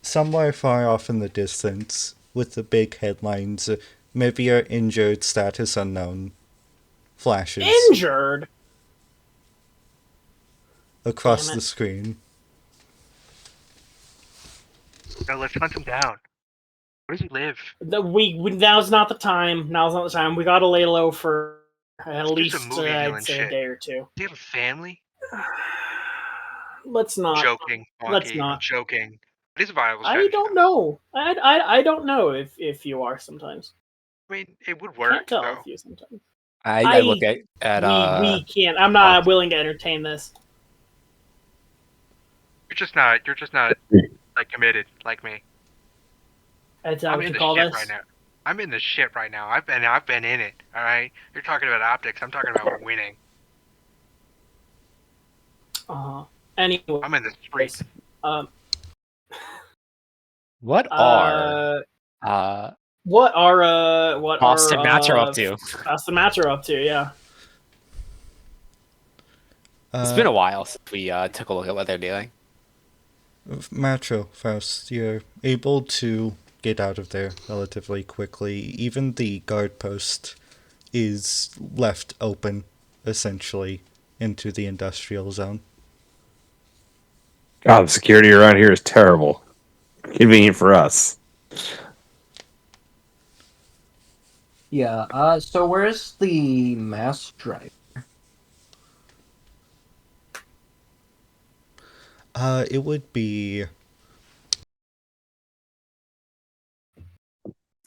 somewhere far off in the distance, with the big headlines, "Mavir injured, status unknown," flashes Injured? across Damn it. the screen. No, let's hunt him down. Where does he live? Now's not the time. Now's not the time. We got to lay low for at Let's do least, some movie I'd villain say, shit. a day or two. Do you have a family? Let's not. Joking, Let's Wonky. I'm not. joking. It is a viable I strategy. don't though. know. I don't know if you are sometimes. I mean, it would Can't work tell though. if you sometimes. I look at we can't. I'm not willing to entertain this. You're just not like committed like me. That's how I'm what in you the call shit this. right now. I'm in the shit right now. I've been in it. All right. You're talking about optics. I'm talking about winning. Anyway, I'm in the streets. what are Austin Matcher up to? Austin Matcher up to? Yeah. It's been a while since we took a look at what they're doing. Macho Faust, you're able to get out of there relatively quickly. Even the guard post is left open, essentially, into the industrial zone. God, the security around here is terrible. Convenient for us. Yeah, so where's the mass drive? It would be...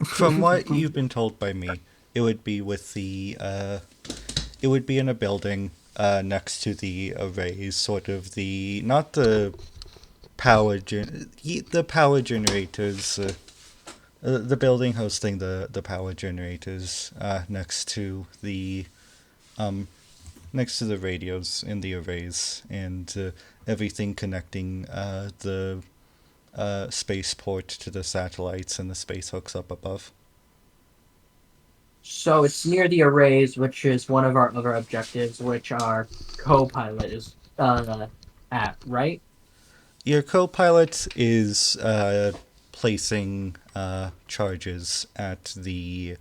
From what you've been told by me, it would be with the, it would be in a building, next to the arrays, sort of the... Not the the power generators, the building hosting the power generators, next to the radios in the arrays, and everything connecting the spaceport to the satellites and the space hooks up above. So it's near the arrays, which is one of our other objectives, which our co-pilot is at, right? Your co-pilot is placing charges at the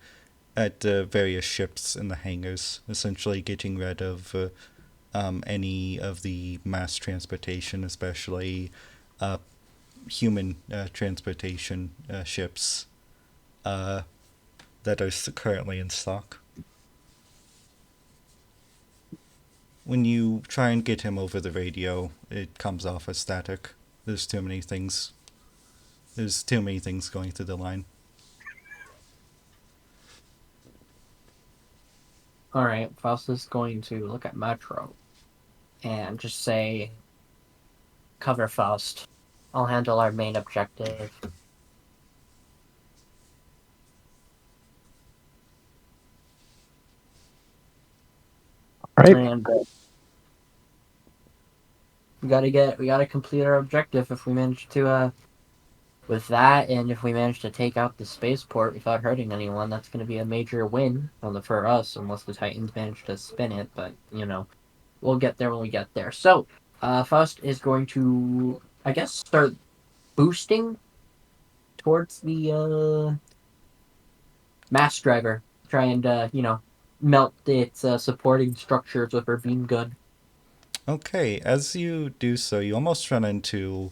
various ships in the hangars, essentially getting rid of any of the mass transportation, especially human transportation ships that are currently in stock. When you try and get him over the radio, it comes off as static. There's too many things. There's too many things going through the line. Alright, Faust is going to look at Metro and just say, cover Faust. I'll handle our main objective. Right. And We gotta complete our objective if we manage to with that, and if we manage to take out the spaceport without hurting anyone, that's gonna be a major win for us, unless the Titans manage to spin it. But we'll get there when we get there. So, Faust is going to, I guess, start boosting towards the mass driver. Try and melt its supporting structures with her beam gun. Okay, as you do so, you almost run into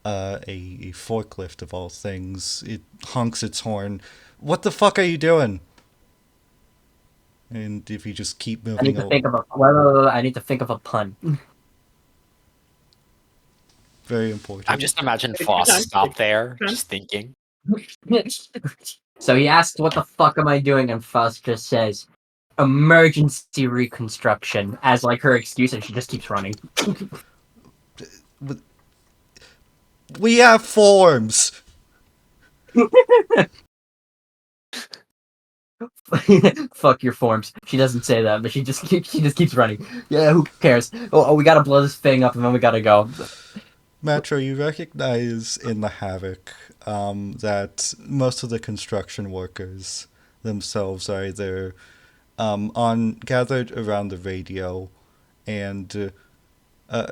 a forklift of all things. It honks its horn. What the fuck are you doing? And if you just keep I need moving, to think of I need to think of a pun. very important. I'm just imagine Take your Foss time, stop take there, your time. just thinking. So he asks, "What the fuck am I doing?" And Faust just says, "Emergency reconstruction," as like her excuse, and she just keeps running. We have forms. Fuck your forms. She doesn't say that, but she just keeps running. Yeah, who cares? Oh, we gotta blow this thing up, and then we gotta go. Metro, you recognize in the havoc that most of the construction workers themselves are either on gathered around the radio and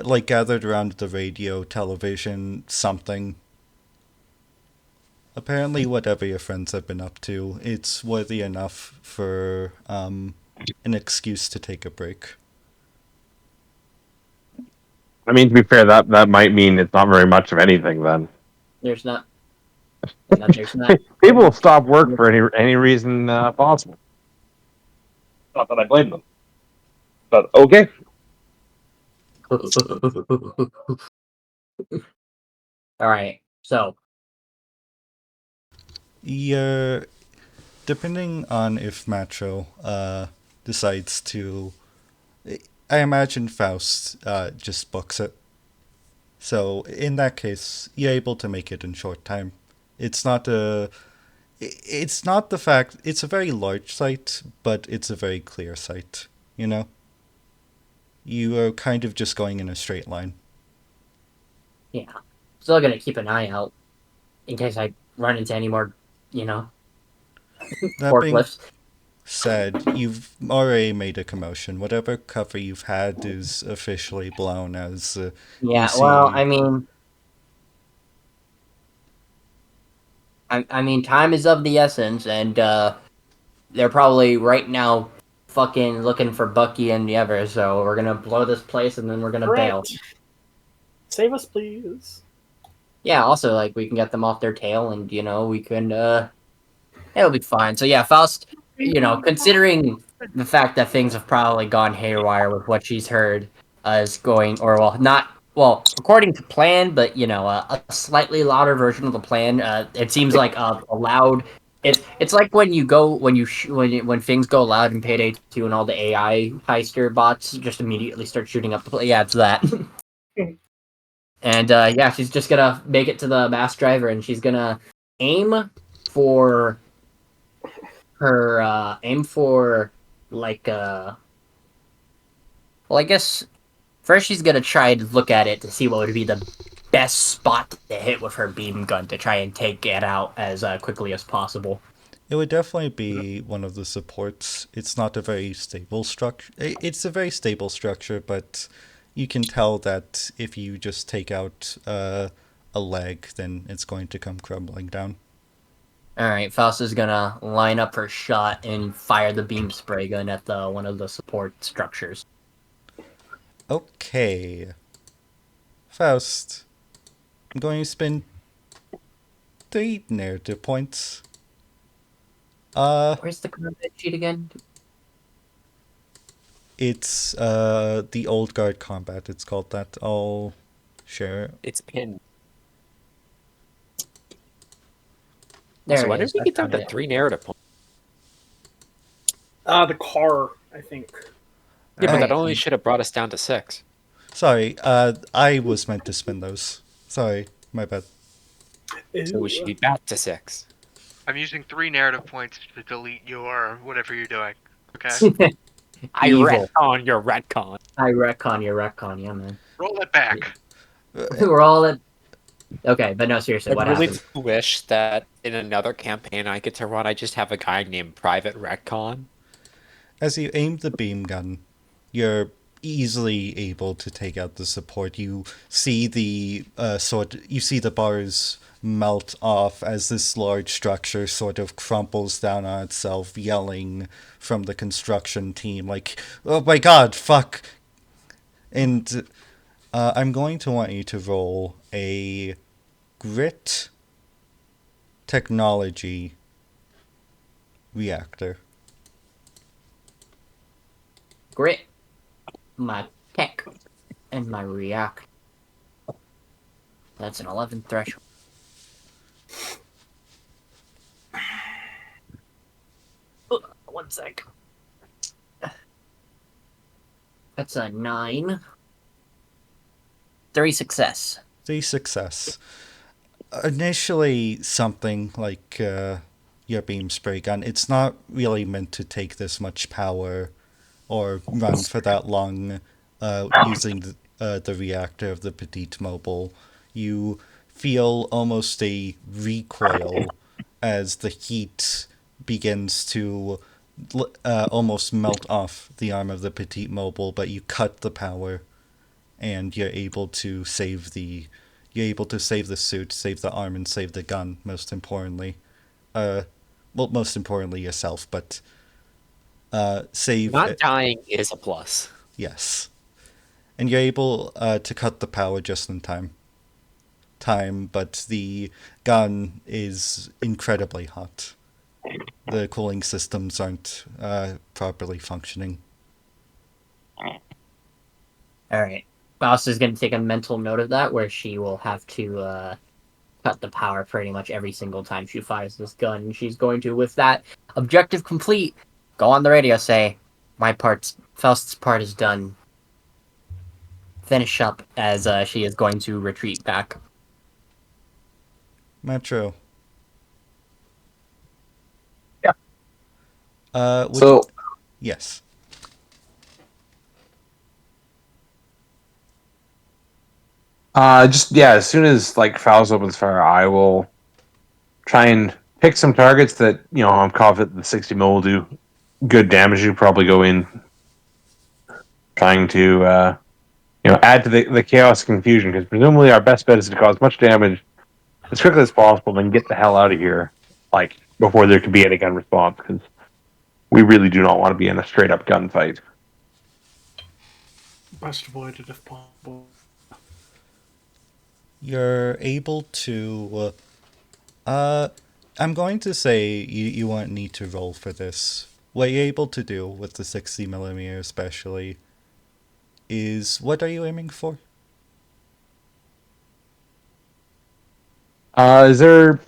like gathered around the radio, television, something. Apparently, whatever your friends have been up to, it's worthy enough for an excuse to take a break. I mean, to be fair, that might mean it's not very much of anything then. There's not. There's not. People will stop work for any reason possible. Not that I blame them, but okay. All right. So You're depending on if Macho decides to. I imagine Faust just books it. So in that case, you're able to make it in short time. It's not a. It's not the fact. It's a very large site, but it's a very clear site. You know. You are kind of just going in a straight line. yeah, still gonna keep an eye out in case I run into any more, That being forklifts. said, you've already made a commotion. Whatever cover you've had is officially blown as Yeah. you Well, see. I mean, time is of the essence, and they're probably right now fucking looking for Bucky and the others. So we're gonna blow this place, and then we're gonna bail. Correct. Save us, please. Yeah. Also, like we can get them off their tail, and we can. It'll be fine. So yeah, Faust. Considering the fact that things have probably gone haywire with what she's heard, is going, or well, not well according to plan, but a slightly louder version of the plan. It seems like a loud. It's like when you go when things go loud in Payday 2 and all the AI heister bots just immediately start shooting up the play. Yeah, it's that. And yeah, she's just gonna make it to the mass driver, and she's gonna aim for like well, I guess first she's gonna try and look at it to see what would be the best spot to hit with her beam gun to try and take it out as quickly as possible. It would definitely be one of the supports. It's not a very stable structure. It's a very stable structure, but you can tell that if you just take out a leg, then it's going to come crumbling down. Alright, Faust is gonna line up her shot and fire the beam spray gun at one of the support structures. Okay. Faust, I'm going to spend 3 narrative points. Where's the combat sheet again? It's the old guard combat. It's called that. I'll share it. It's pinned. There So it when is. did we I get down found to it. 3 narrative points? The car, I think. Yeah, but Alright. that only should have brought us down to 6. Sorry, I was meant to spend those. Sorry, my bad. So we should be back to 6. I'm using 3 narrative points to delete your whatever you're doing. Okay? I Evil. retcon your retcon. I retcon your retcon, yeah, man. Roll it back. We're all at. Okay, but no, seriously, I what really happened? wish that in another campaign I get to run, I just have a guy named Private Retcon. As you aim the beam gun, you're easily able to take out the support. You see you see the bars melt off as this large structure sort of crumples down on itself, yelling from the construction team like, "Oh my god, fuck!" And I'm going to want you to roll a grit technology reactor. Grit, my tech, and my react. That's an 11 threshold. One sec. That's a 9. 3 success. The success. Initially, something like your beam spray gun, it's not really meant to take this much power or run for that long using the reactor of the Petite Mobile. You feel almost a recoil as the heat begins to almost melt off the arm of the Petite Mobile, but you cut the power and you're able to save the suit, save the arm, and save the gun. Most importantly, most importantly yourself, but save Not dying is a plus. yes, and you're able to cut the power just in time, but the gun is incredibly hot. The cooling systems aren't properly functioning. Alright. Faust is going to take a mental note of that, where she will have to cut the power pretty much every single time she fires this gun. She's going to, with that objective complete, go on the radio, say, Faust's part is done. Finish up as she is going to retreat back. Metro. Yeah. So yes. As soon as like Faust opens fire, I will try and pick some targets that I'm confident the 60 mil will do good damage. You probably go in trying to add to the chaos confusion, because presumably our best bet is to cause much damage as quickly as possible, then get the hell out of here, like before there could be any gun response, because we really do not want to be in a straight up gunfight. Best avoid it if possible. You're able to I'm going to say you won't need to roll for this. What you're able to do with the 60mm especially is, what are you aiming for? Is there,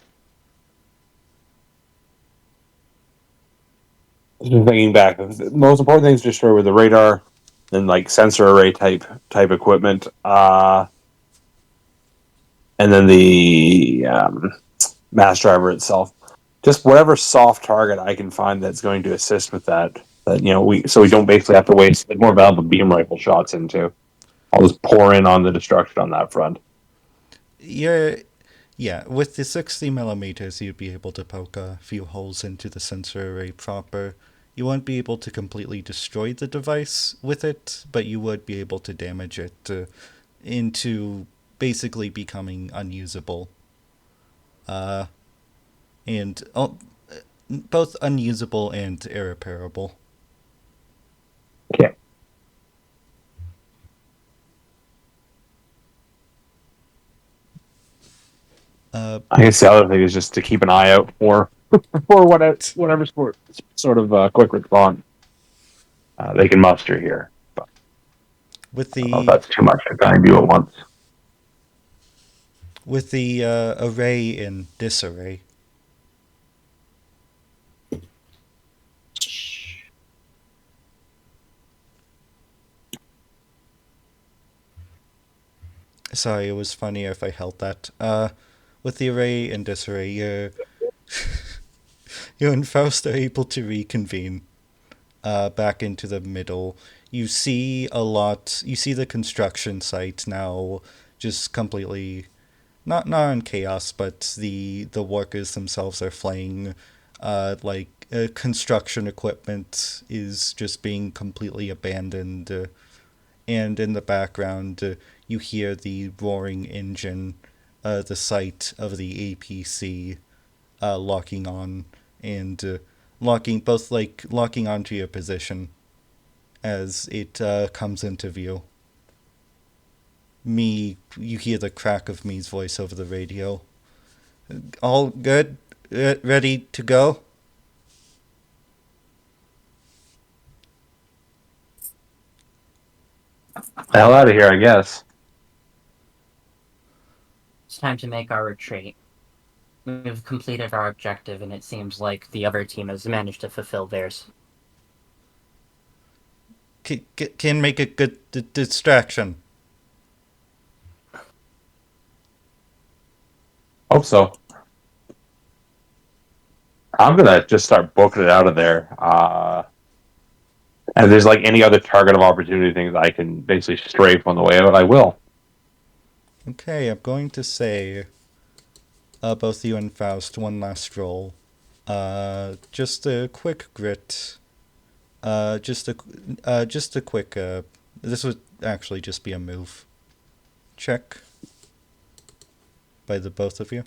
just thinking back, the most important thing is to destroy with the radar and like sensor array type equipment, and then the mass driver itself. Just whatever soft target I can find that's going to assist with that. We don't basically have to waste the more valuable beam rifle shots into. I'll just pour in on the destruction on that front. Yeah, with the 60mm, you'd be able to poke a few holes into the sensor array proper. You won't be able to completely destroy the device with it, but you would be able to damage it into basically becoming unusable. And both unusable and irreparable. Okay. I guess the other thing is just to keep an eye out for whatever sort of quick response they can muster here. But With I don't know if the that's too much to try and do at once. with the array in disarray, sorry, it was funnier if I held that. With the array in disarray, you and Faust are able to reconvene back into the middle. You see a lot. You see the construction site now just completely not in chaos, but the workers themselves are flaying. Construction equipment is just being completely abandoned, and in the background you hear the roaring engine, the sight of the APC locking on and locking onto your position as it comes into view. You hear the crack of me's voice over the radio. All good? Ready to go? The hell out of here, I guess. It's time to make our retreat. We've completed our objective, and it seems like the other team has managed to fulfill theirs. Can make a good distraction. Hope so. I'm gonna just start booking it out of there. And if there's like any other target of opportunity things I can basically strafe on the way out, I will. Okay, I'm going to say, both you and Faust, one last roll. Just a quick grit. Just a quick. This would actually just be a move check by the both of you.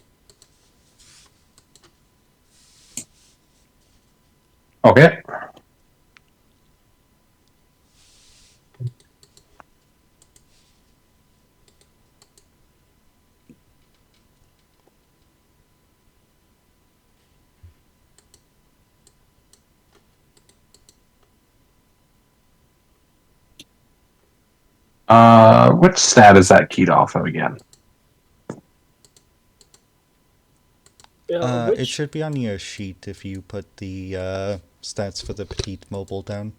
Okay. Which stat is that keyed off of again? It should be on your sheet if you put the stats for the petite mobile down.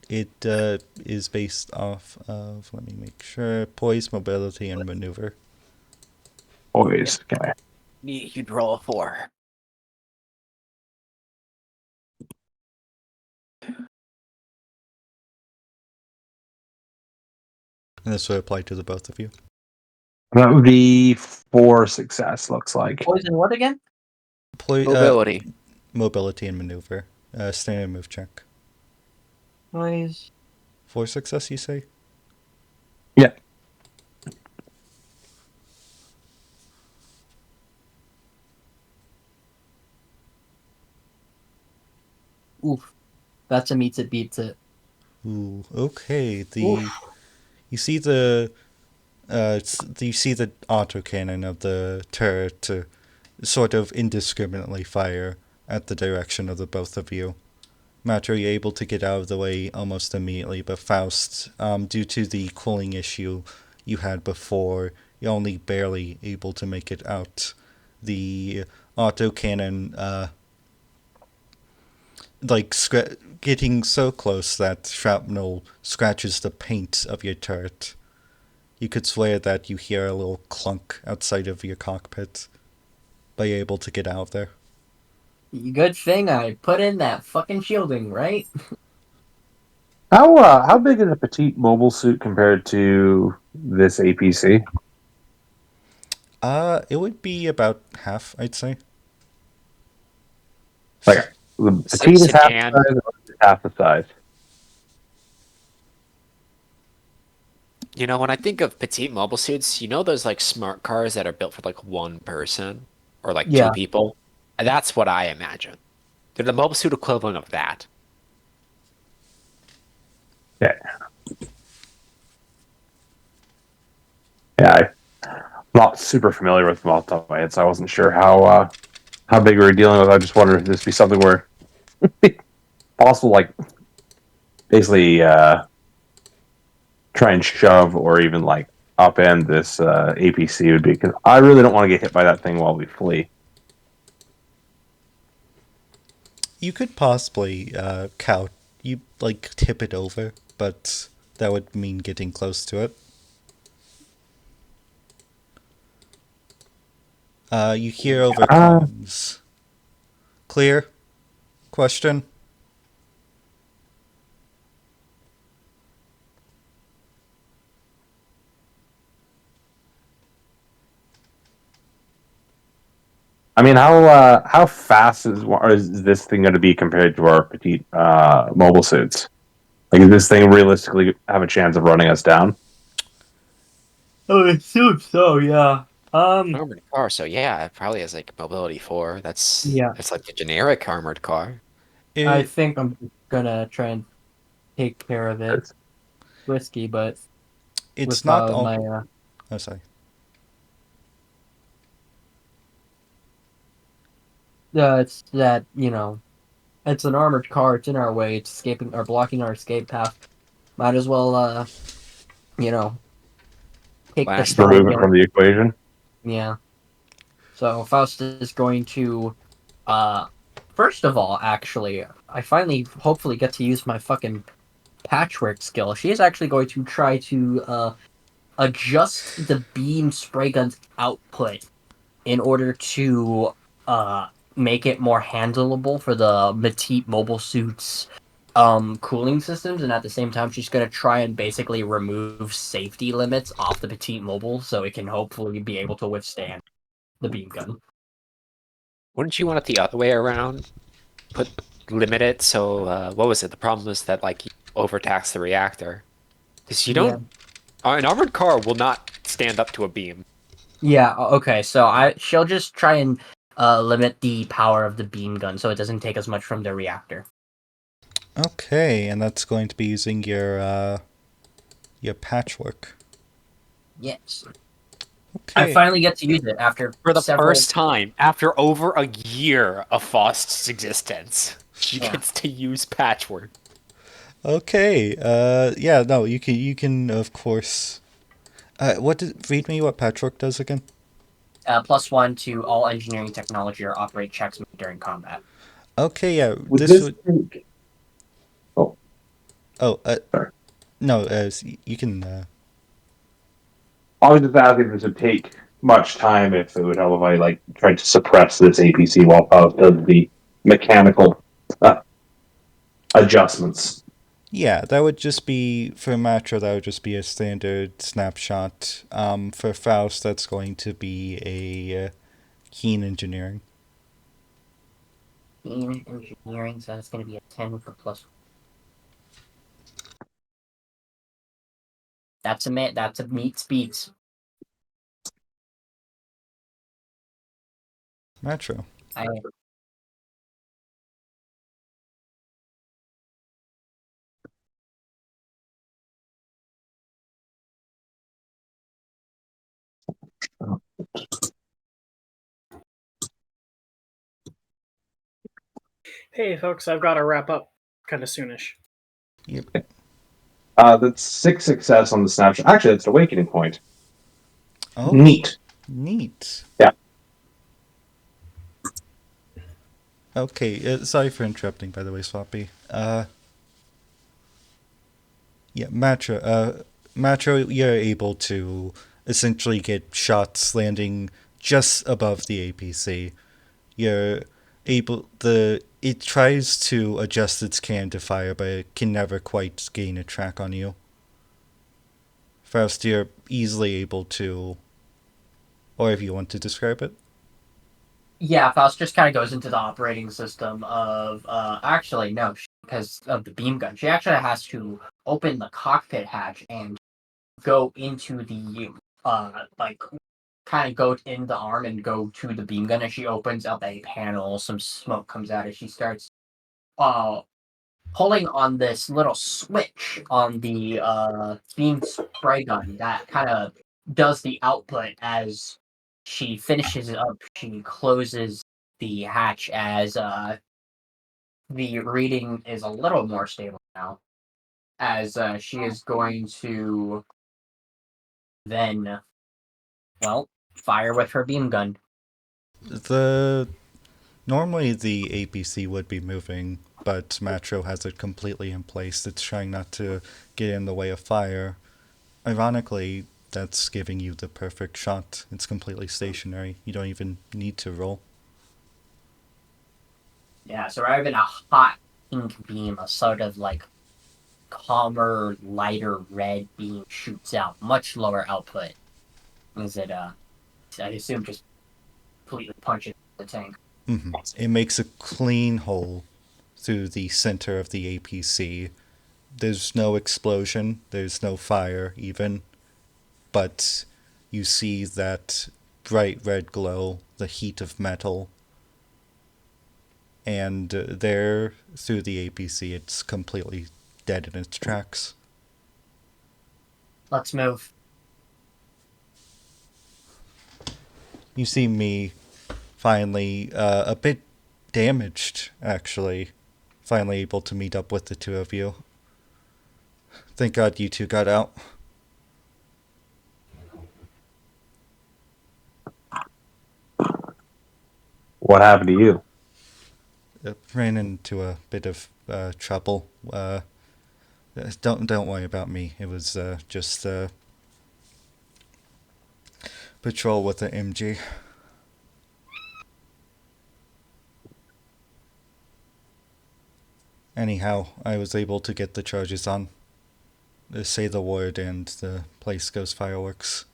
It is based off of, let me make sure, poise, mobility, and maneuver. Always. Okay. You'd roll a 4. And this would apply to the both of you. That would be 4 success, looks like. Poison what again? Mobility. Mobility and maneuver. Standard move check. Poise. 4 success, you say? Yeah. Oof. That's a meets it beats it. Ooh, okay. You see the autocannon of the turret sort of indiscriminately fire at the direction of the both of you. Matt, are you able to get out of the way almost immediately? But Faust, due to the cooling issue you had before, you're only barely able to make it out. The autocannon, getting so close that shrapnel scratches the paint of your turret. You could swear that you hear a little clunk outside of your cockpit, but you're able to get out of there. Good thing I put in that fucking shielding, right? How big is a petite mobile suit compared to this APC? It would be about half, I'd say. Like the Six petite is half the sedan. size, or is half the size. You know, when I think of petite mobile suits, you know those like smart cars that are built for like one person or like Yeah. 2 people? That's what I imagine. They're the mobile suit equivalent of that. Yeah. Yeah, I'm not super familiar with them off the top of my head, so I wasn't sure how big we were dealing with. I just wondered if this be something where possible, like basically try and shove or even like upend this APC would be, because I really don't want to get hit by that thing while we flee. You could possibly tip it over, but that would mean getting close to it. You hear over comms. Clear? Question? I mean, how fast is this thing going to be compared to our petite mobile suits? Like, does this thing realistically have a chance of running us down? Oh, I assume so. Yeah. Armored car, so yeah, it probably has like mobility 4. Yeah. That's like the generic armored car. I It think I'm gonna try and take care of it. It's- Risky, but it's with not all. my Oh, sorry. it's that it's an armored car. It's in our way. It's escaping or blocking our escape path. Might as well you know take the Blast Just it. shot remove it from again. the equation. Yeah. So Faust is going to uh first of all, actually, I finally hopefully get to use my fucking patchwork skill. She is actually going to try to adjust the beam spray gun's output in order to uh make it more handleable for the Matite mobile suits cooling systems, and at the same time she's going to try and basically remove safety limits off the Petite mobile so it can hopefully be able to withstand the beam gun. Wouldn't you want it the other way around? Limit it so what was it? The problem was that like you overtax the reactor. Because you Yeah. don't an armored car will not stand up to a beam. Yeah, okay. So she'll just try and limit the power of the beam gun so it doesn't take as much from the reactor. Okay, and that's going to be using your patchwork. Yes. I Okay. finally get to use it after For the several. first time, after over a year of Faust's existence, she Yeah. gets to use patchwork. Okay. Yeah. No. You can of course. Read me what patchwork does again? +1 to all engineering technology or operate checks made during combat. Okay. Yeah. Would This this would. take? Oh, Oh. sorry. No. You can. I was just asking if this would take much time, if it would help if I like tried to suppress this APC while Faust does the mechanical uh, adjustments. Yeah, that would just be for Matra. That would just be a standard snapshot. For Faust, that's going to be a keen engineering. In engineering, so that's going to be a 10 with the plus. That's a meat speeds. Matra. I Hey, folks, I've got to wrap up kind of soonish. Yep. That's 6 success on the snapshot. Actually, that's an awakening point. Oh, Neat. neat. Yeah. Okay. Sorry for interrupting. By the way, Swappy. Yeah, Matra. You're able to essentially get shots landing just above the APC. You're able the it tries to adjust its can to fire, but it can never quite gain a track on you. First, you're easily able to, or if you want to describe it. Yeah, Faust just kind of goes into the operating system of actually no, because of the beam gun. She actually has to open the cockpit hatch and go into the like kind of go in the arm and go to the beam gun. As she opens up a panel, some smoke comes out as she starts uh pulling on this little switch on the beam spray gun that kind of does the output. As she finishes it up, she closes the hatch as the reading is a little more stable now, as she is going to then, well, fire with her beam gun. The Normally the APC would be moving, but Metro has it completely in place. It's trying not to get in the way of fire. Ironically, that's giving you the perfect shot. It's completely stationary. You don't even need to roll. Yeah, so rather than a hot pink beam, a sort of like calmer, lighter red beam shoots out, much lower output. Is it I assume just completely punches the tank. It makes a clean hole through the center of the APC. There's no explosion, there's no fire even, but you see that bright red glow, the heat of metal. And there, through the APC, it's completely dead in its tracks. Let's move. You see me finally, a bit damaged, actually, finally able to meet up with the two of you. Thank God you two got out. What happened to you? Ran into a bit of trouble. Don't worry about me. It was just patrol with the MG. Anyhow, I was able to get the charges on. Say the word and the place goes fireworks.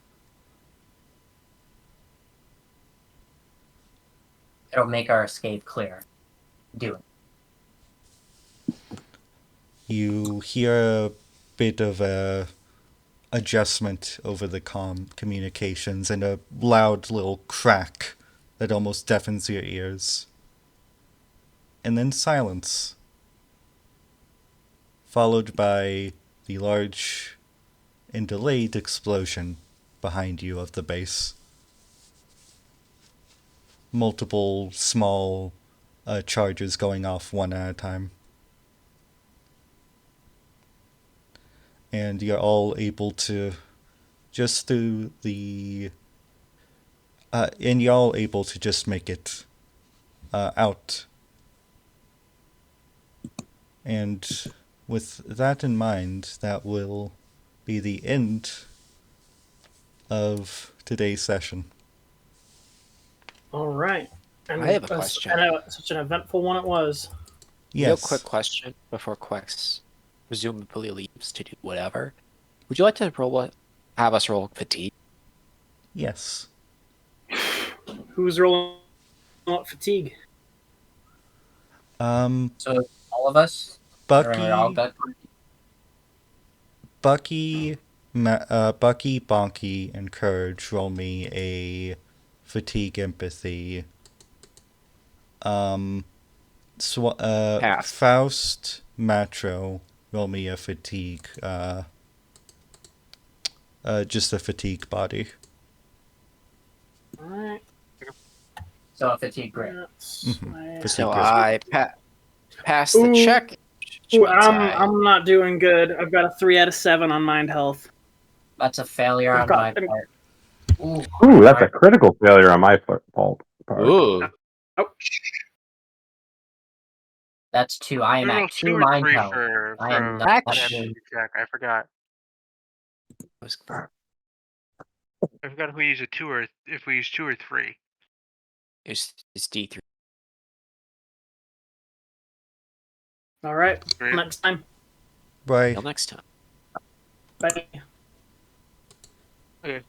It'll make our escape clear. Do it. You hear a bit of a adjustment over the communications and a loud little crack that almost deafens your ears. And then silence, followed by the large and delayed explosion behind you of the base. Multiple small charges going off one at a time. And you're all able to just through the and you're all able to just make it out. And with that in mind, that will be the end of today's session. All right. And I have a question. Such an eventful one it was. Yes. Real quick question before Quex presumably leaves to do whatever. Would you like to have us roll fatigue? Yes. Who's rolling what fatigue? So all of us? Bucky, We're all good? Bucky, Bonky, and Courage roll me a fatigue empathy. Pass. Faust, Matro, roll me a fatigue. Just a fatigue body. All right. So a fatigue grade. Fatigue So grade. I pass the Ooh. check. Ooh, which means I'm not doing good. I've got a 3 out of 7 on mind health. That's a failure I've on got- my part. Ooh, that's a critical failure on my part. Ooh. Ouch. That's 2. I am We rolled at 2 2 or mind 3 health. for I am not that Actually- check. I forgot. I forgot if we use a 2 or if we use 2 or 3. It's D3. All right. Great. Next time. Bye. Till next time. Bye. Okay.